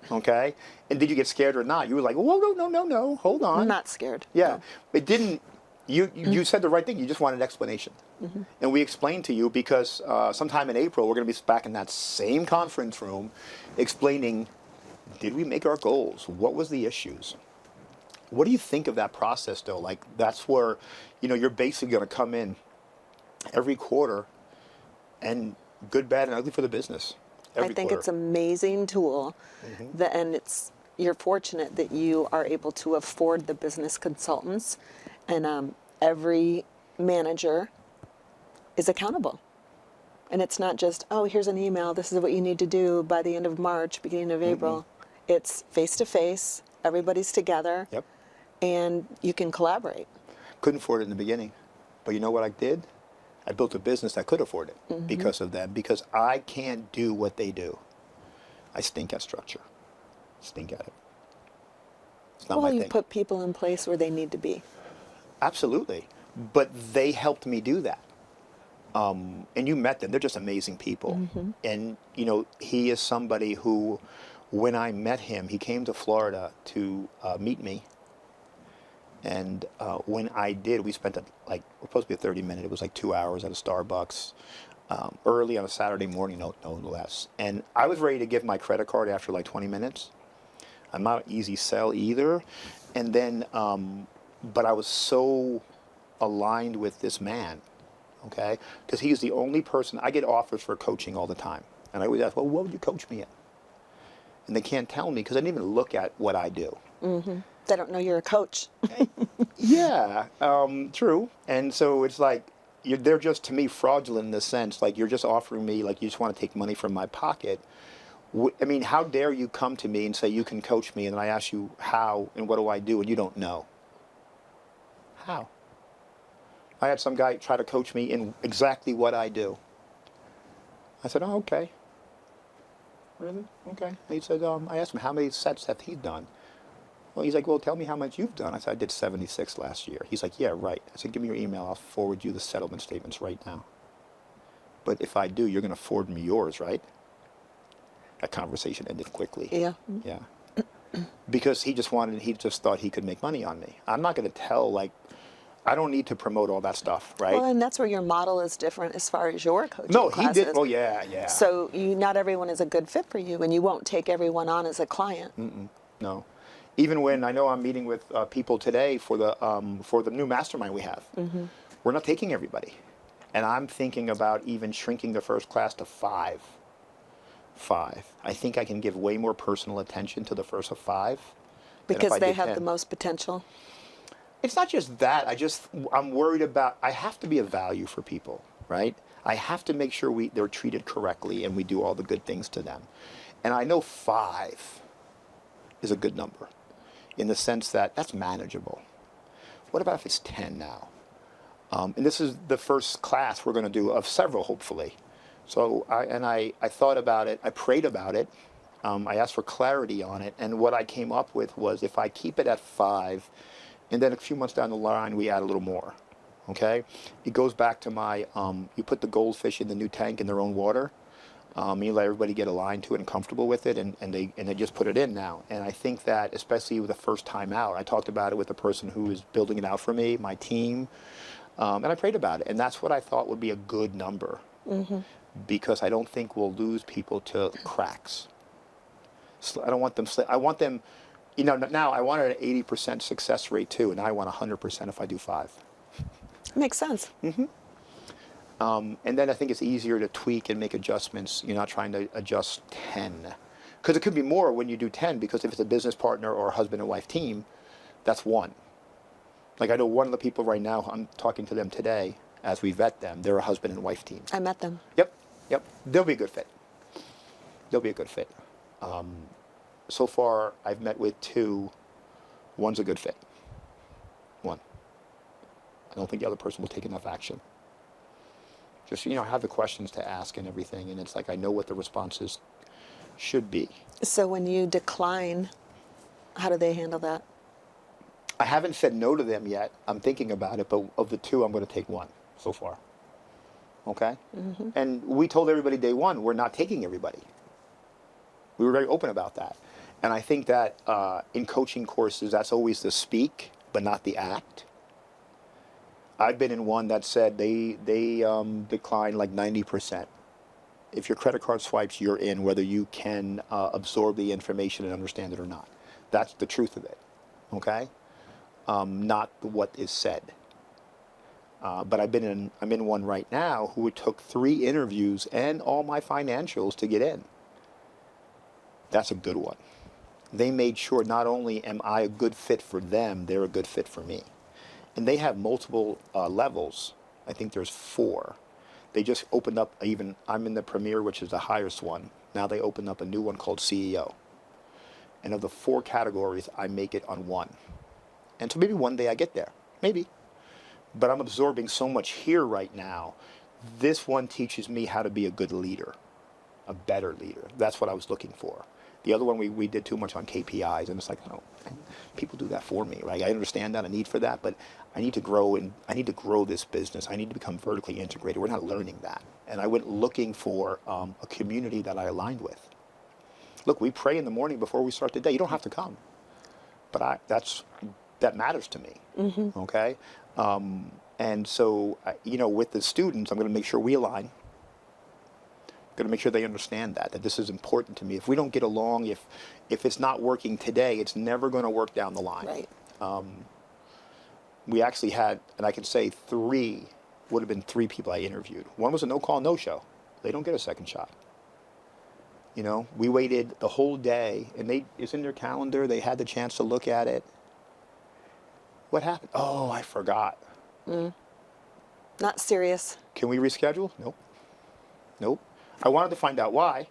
Okay? And did you get scared or not? You were like, whoa, no, hold on. I'm not scared. Yeah. No. It didn't, you said the right thing. You just wanted an explanation. And we explained to you because sometime in April, we're going to be back in that same conference room explaining, did we make our goals? What was the issues? What do you think of that process, though? Like, that's where, you're basically going to come in every quarter and good, bad, and ugly for the business. I think it's an amazing tool, and you're fortunate that you are able to afford the business consultants, and every manager is accountable. And it's not just, oh, here's an email, this is what you need to do by the end of March, beginning of April. It's face-to-face, everybody's together, Yep. and you can collaborate. Couldn't afford it in the beginning. But you know what I did? I built a business that could afford it because of them. Because I can't do what they do. I stink at structure. Stink at it. It's not my You thing. put people in place where they need to be. Absolutely. But they helped me do that. And you met them. They're just amazing people. And, he is somebody who, when I met him, he came to Florida to meet me. And when I did, we spent we're supposed to be a 30-minute. It was like 2 hours at a Starbucks early on a Saturday morning, no less. And I was ready to give my credit card after like 20 minutes. I'm not an easy sell either. And then, but I was so aligned with this man, okay? Because he's the only person, I get offers for coaching all the time. And I always ask, well, what would you coach me in? And they can't tell me because I didn't even look at what I do. They don't know you're a coach. Yeah, true. And so it's like, they're just, to me, fraudulent in the sense, like you're just offering me, like you just want to take money from my pocket. I mean, how dare you come to me and say you can coach me, and then I ask you how and what do I do, and you don't know. How? I had some guy try to coach me in exactly what I do. I said, oh, okay. Really? Okay. And he said, I asked him, how many sets have he done? Well, he's like, well, tell me how much you've done. I said, I did 76 last year. He's like, yeah, right. I said, give me your email. I'll forward you the settlement statements right now. But if I do, you're going to forward me yours, right? That conversation ended quickly. Yeah. Yeah. because he just thought he could make money on me. I'm not going to tell, like, I don't need to promote all that stuff, right? Well, and that's where your model is different as far as your coaching No, classes. he did. Oh, yeah, yeah. So not everyone is a good fit for you, and you won't take everyone on as a client. No. Even when I know I'm meeting with people today for the new mastermind we have, we're not taking everybody. And I'm thinking about even shrinking the first class to 5. I think I can give way more personal attention to the first of 5. Because they have the most potential. It's not just that. I'm worried about, I have to be a value for people, right? I have to make sure they're treated correctly and we do all the good things to them. And I know 5 is a good number in the sense that that's manageable. What about if it's 10 now? And this is the first class we're going to do of several, hopefully. So I thought about it. I prayed about it. I asked for clarity on it. And what I came up with was if I keep it at 5, and then a few months down the line, we add a little more, okay? It goes back to my, you put the goldfish in the new tank in their own water. You let everybody get aligned to it and comfortable with it, and they just put it in now. And I think that, especially with the first time out, I talked about it with the person who is building it out for me, my team, and I prayed about it. And that's what I thought would be a good number, because I don't think we'll lose people to cracks. So I don't want them, I want them, you know, now I wanted an 80% success rate too, and I want 100% if I do 5. Makes sense. And then I think it's easier to tweak and make adjustments. You're not trying to adjust 10. Because it could be more when you do 10, because if it's a business partner or a husband and wife team, that's 1. Like I know one of the people right now, I'm talking to them today as we vet them. They're a husband and wife team. I met them. Yep. They'll be a good fit. They'll be a good fit. So far, I've met with 2. One's a good fit. 1. I don't think the other person will take enough action. Just, you know, I have the questions to ask and everything, and it's like I know what the responses should be. So when you decline, how do they handle that? I haven't said no to them yet. I'm thinking about it, but of the 2, I'm going to take 1 so far. Okay? And we told everybody day 1, we're not taking everybody. We were very open about that. And I think that in coaching courses, that's always the speak, but not the act. I've been in one that said they decline like 90%. If your credit card swipes, you're in, whether you can absorb the information and understand it or not. That's the truth of it, okay? Not what is said. But I'm in one right now who took 3 interviews and all my financials to get in. That's a good one. They made sure not only am I a good fit for them, they're a good fit for me. And they have multiple levels. I think there's 4. They just opened up I'm in the Premier, which is the highest one. Now they opened up a new one called CEO. And of the 4 categories, I make it on 1. And so maybe one day I get there. Maybe. But I'm absorbing so much here right now. This one teaches me how to be a good leader, a better leader. That's what I was looking for. The other one, we did too much on KPIs, and it's like, oh, people do that for me, right? I understand that, a need for that, but I need to grow, and I need to grow this business. I need to become vertically integrated. We're not learning that. And I went looking for a community that I aligned with. Look, we pray in the morning before we start the day. You don't have to come, but that matters to me, okay? And so, you know, with the students, I'm going to make sure we align. Going to make sure they understand that this is important to me. If we don't get along, if it's not working today, it's never going to work down the line. Right. We actually had, and I can say 3, would have been 3 people I interviewed. One was a no-call, no-show. They don't get a second shot. You know, we waited the whole day, and it's in their calendar. They had the chance to look at it. What happened? Oh, I forgot. Not serious. Can we reschedule? Nope. I wanted to find out why.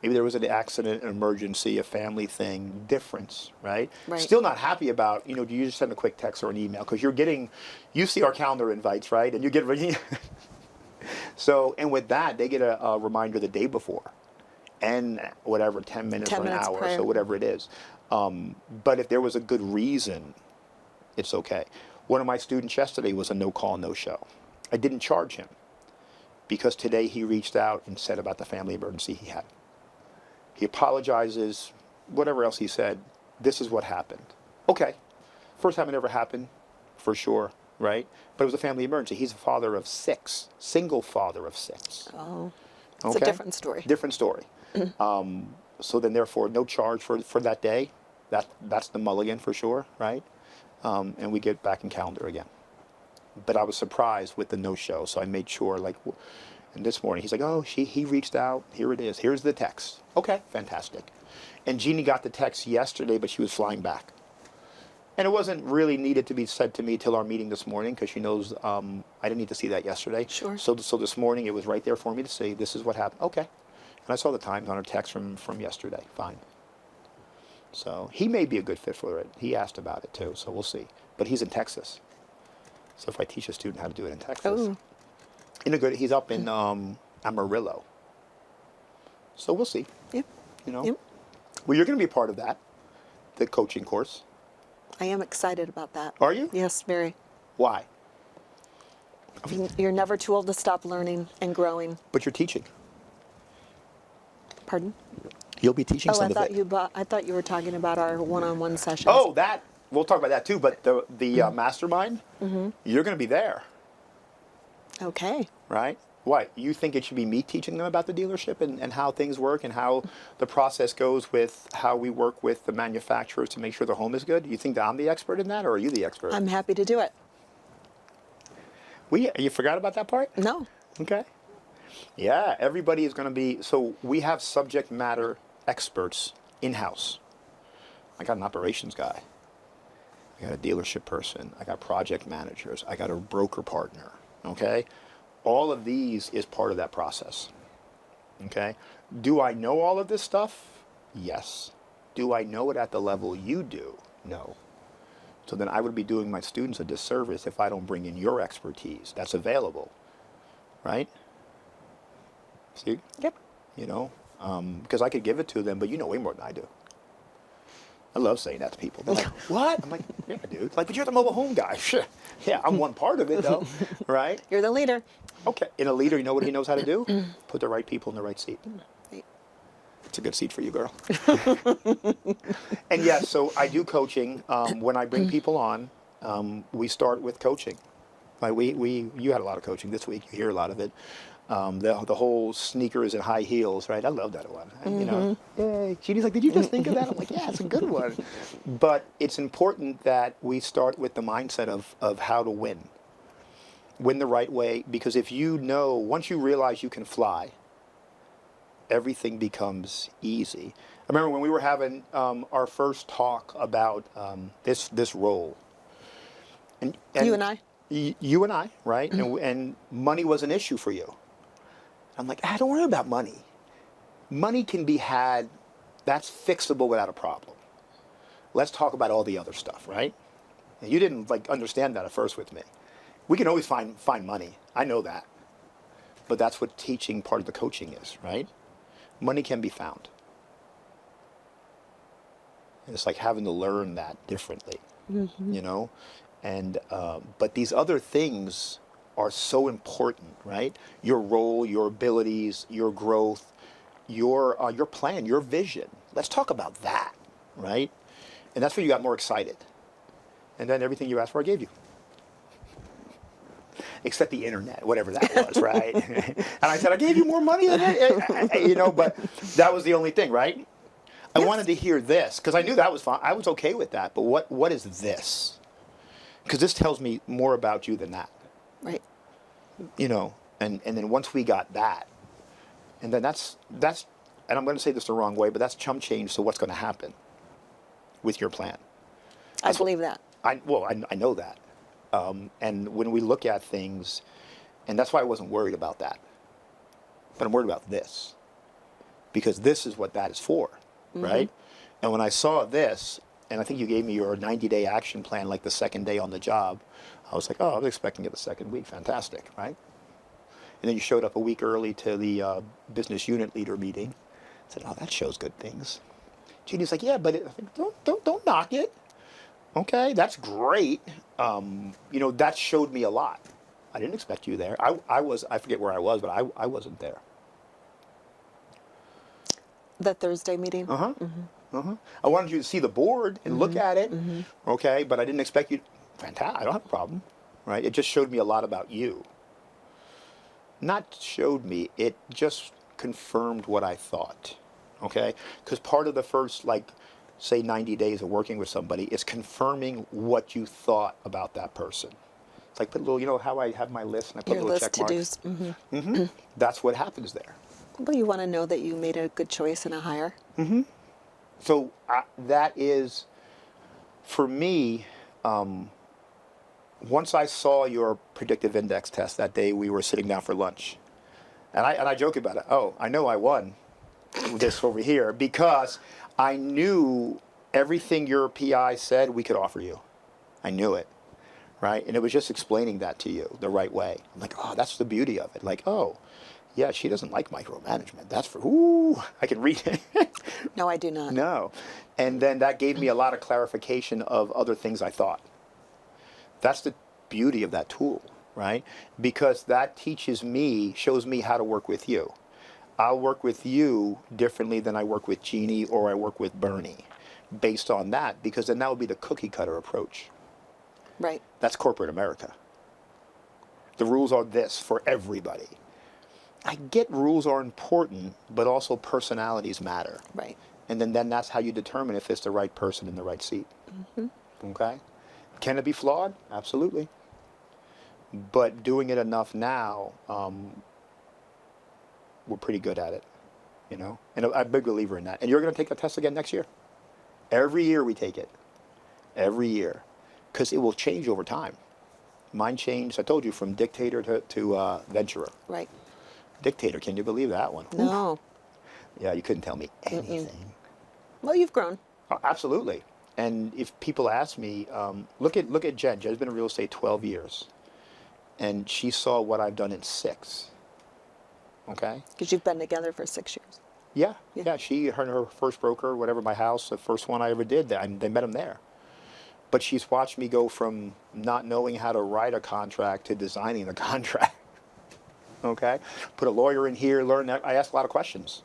Maybe there was an accident, an emergency, a family thing, difference, right? Still not happy about, you know, do you just send a quick text or an email? Because you see our calendar invites, right? And you get ready. So, and with that, they get a reminder the day before. And whatever, 10 minutes or an hour, prior. so whatever it is. But if there was a good reason, it's okay. One of my students yesterday was a no-call, no-show. I didn't charge him, because today he reached out and said about the family emergency he had. He apologizes, whatever else he said, this is what happened. Okay, first time it ever happened, for sure, right? But it was a family emergency. He's a father of 6, single father of 6. Oh, it's a different story. Different story. So then, therefore, no charge for that day. That's the mulligan for sure, right? And we get back in calendar again. But I was surprised with the no-show, so I made sure, like, and this morning, he's like, oh, he reached out. Here it is. Here's the text. Okay, fantastic. And Jeannie got the text yesterday, but she was flying back. And it wasn't really needed to be said to me till our meeting this morning, because she knows I didn't need to see that yesterday. Sure. So this morning, it was right there for me to say, this is what happened. Okay. And I saw the times on her text from yesterday. Fine. So he may be a good fit for it. He asked about it too, so we'll see. But he's in Texas. So if I teach a student how to do it in Texas, he's up in Amarillo. So we'll see. Yep. You know. Yep. Well, you're going to be a part of that, the coaching course. I am excited about that. Are you? Yes, very. Why? You're never too old to stop learning and growing. But you're teaching. Pardon? You'll be teaching some of it. I thought you were talking about our one-on-one sessions. Oh, that. We'll talk about that too. But the Mastermind, you're going to be there. Okay. Right? Why? You think it should be me teaching them about the dealership and how things work and how the process goes with how we work with the manufacturers to make sure the home is good? You think that I'm the expert in that, or are you the expert? I'm happy to do it. You forgot about that part? No. Okay. Yeah, everybody is going to be, so we have subject matter experts in-house. I got an operations guy. I got a dealership person. I got project managers. I got a broker partner. Okay? All of these is part of that process. Okay? Do I know all of this stuff? Yes. Do I know it at the level you do? No. So then I would be doing my students a disservice if I don't bring in your expertise that's available. Right? See? Yep. You know? Because I could give it to them, but you know way more than I do. I love saying that to people. They're like, what? I'm like, yeah, dude. Like, but you're the mobile home guy. Yeah, I'm one part of it, though. Right? You're the leader. Okay. And a leader, you know what he knows how to do? Put the right people in the right seat. Right. It's a good seat for you, girl. And yes, so I do coaching. When I bring people on, we start with coaching. Like you had a lot of coaching this week. You hear a lot of it. The whole sneakers and high heels, right? I love that one. And, you know, yay. Jeannie's like, did you just think of that? I'm like, yeah, it's a good one. But it's important that we start with the mindset of how to win. Win the right way, because if you know, once you realize you can fly, everything becomes easy. I remember when we were having our first talk about this role. And You and I? You and I, right? And money was an issue for you. I'm like, don't worry about money. Money can be had, that's fixable without a problem. Let's talk about all the other stuff, right? And you didn't like understand that at first with me. We can always find money. I know that. But that's what teaching part of the coaching is, right? Money can be found. And it's like having to learn that differently, you know? And but these other things are so important, right? Your role, your abilities, your growth, your plan, your vision. Let's talk about that, right? And that's where you got more excited. And then everything you asked for, I gave you. Except the internet, whatever that was, right? And I said, I gave you more money than that, you know, but that was the only thing, right? I wanted to hear this, because I knew that was fine. I was okay with that, but what is this? Because this tells me more about you than that. Right. You know, and then once we got that, and then that's, and I'm going to say this the wrong way, but that's chump change to what's going to happen with your plan. I believe that. I know that. And when we look at things, and that's why I wasn't worried about that. But I'm worried about this. Because this is what that is for, right? And when I saw this, and I think you gave me your 90-day action plan like the second day on the job, I was like, oh, I was expecting it the second week. Fantastic, right? And then you showed up a week early to the business unit leader meeting. I said, oh, that shows good things. Jeannie's like, yeah, but don't knock it. Okay, that's great. You know, that showed me a lot. I didn't expect you there. I forget where I was, but I wasn't there. The Thursday meeting? I wanted you to see the board and look at it, okay? But I didn't expect you. Fantastic. I don't have a problem, right? It just showed me a lot about you. Not showed me. It just confirmed what I thought, okay? Because part of the first, like, say 90 days of working with somebody is confirming what you thought about that person. It's like put a little, you know how I have my list and I put Your little list check to marks. dos. That's what happens there. Well, you want to know that you made a good choice in a hire. So that is, for me, once I saw your predictive index test that day, we were sitting down for lunch, and I joke about it. Oh, I know I won this over here because I knew everything your PI said we could offer you. I knew it, right? And it was just explaining that to you the right way. I'm like, oh, that's the beauty of it. Like, oh, yeah, she doesn't like micromanagement. That's for, ooh, I can read it. No, I do not. No. And then that gave me a lot of clarification of other things I thought. That's the beauty of that tool, right? Because that teaches me, shows me how to work with you. I'll work with you differently than I work with Jeannie or I work with Bernie based on that, because then that would be the cookie cutter approach. Right. That's corporate America. The rules are this for everybody. I get rules are important, but also personalities matter. Right. And then that's how you determine if it's the right person in the right seat. Okay? Can it be flawed? Absolutely. But doing it enough now, we're pretty good at it, you know? And I'm a big believer in that. And you're going to take the test again next year. Every year we take it. Every year. Because it will change over time. Mine changed, I told you, from dictator to venturer. Right. Dictator, can you believe that one? No. Oof. Yeah, you couldn't tell me anything. Well, you've grown. Oh, absolutely. And if people ask me, look at Jen. Jen's been in real estate 12 years. And she saw what I've done in 6. Okay? Because you've been together for 6 years. Yeah. Yeah. Her and her first broker, whatever, my house, the first one I ever did, they met him there. But she's watched me go from not knowing how to write a contract to designing the contract. Okay? Put a lawyer in here, learn that. I asked a lot of questions.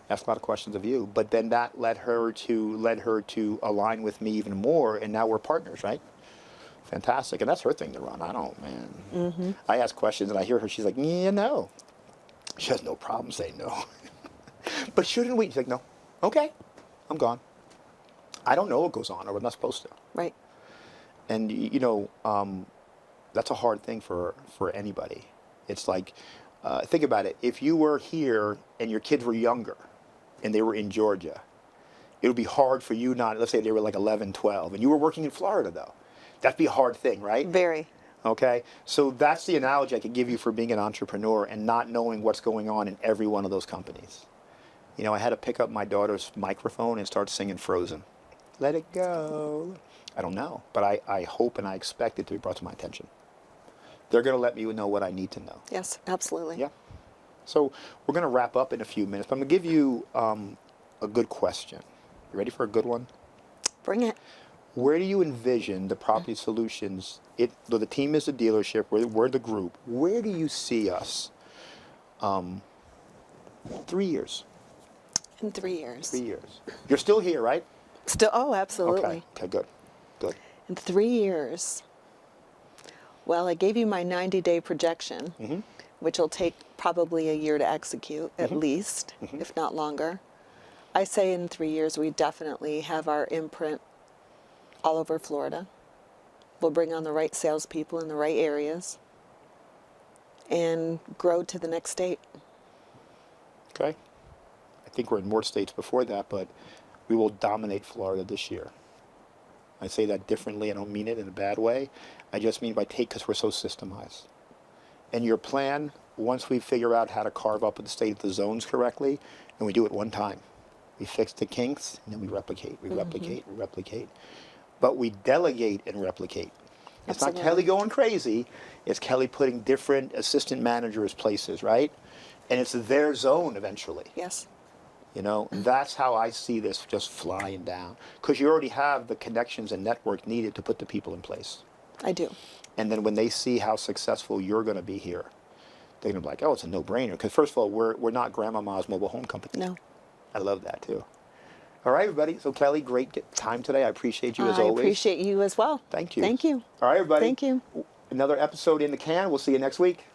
Asked a lot of questions of you. But then that led her to align with me even more, and now we're partners, right? Fantastic. And that's her thing to run. I don't, man. I ask questions and I hear her, she's like, yeah, no. She has no problem saying no. But shouldn't we? She's like, no. Okay, I'm gone. I don't know what goes on, or I'm not supposed to. Right. And you know, that's a hard thing for anybody. It's like, think about it. If you were here and your kids were younger, and they were in Georgia, it would be hard for you not. Let's say they were like 11, 12, and you were working in Florida, though. That'd be a hard thing, right? Very. Okay, so that's the analogy I could give you for being an entrepreneur and not knowing what's going on in every one of those companies. You know, I had to pick up my daughter's microphone and start singing Frozen. Let it go. I don't know, but I hope and I expect it to be brought to my attention. They're going to let me know what I need to know. Yes, absolutely. Yeah. So we're going to wrap up in a few minutes, but I'm going to give you a good question. You ready for a good one? Bring it. Where do you envision the Property Solutions, though the team is the dealership, we're the group, where do you see us 3 years? In 3 years. 3 years. You're still here, right? Still, oh, absolutely. Okay, good. Good. In 3 years. Well, I gave you my 90-day projection, which will take probably a year to execute, at least, if not longer. I say in 3 years, we definitely have our imprint all over Florida. We'll bring on the right salespeople in the right areas and grow to the next state. Okay. I think we're in more states before that, but we will dominate Florida this year. I say that differently. I don't mean it in a bad way. I just mean because we're so systemized. And your plan, once we figure out how to carve up the state of the zones correctly, and we do it one time. We fix the kinks, and then we replicate, we replicate. But we delegate and replicate. It's Absolutely. not Kelly going crazy. It's Kelly putting different assistant managers places, right? And it's their zone eventually. Yes. You know, that's how I see this just flying down. Because you already have the connections and network needed to put the people in place. I do. And then when they see how successful you're going to be here, they're going to be like, oh, it's a no-brainer. Because first of all, we're not Grandmama's mobile home company. No. I love that too. All right, everybody. So Kelly, great time today. I appreciate you as I always. appreciate you as well. Thank you. Thank you. All right, everybody. Thank you. Another episode in the can. We'll see you next week.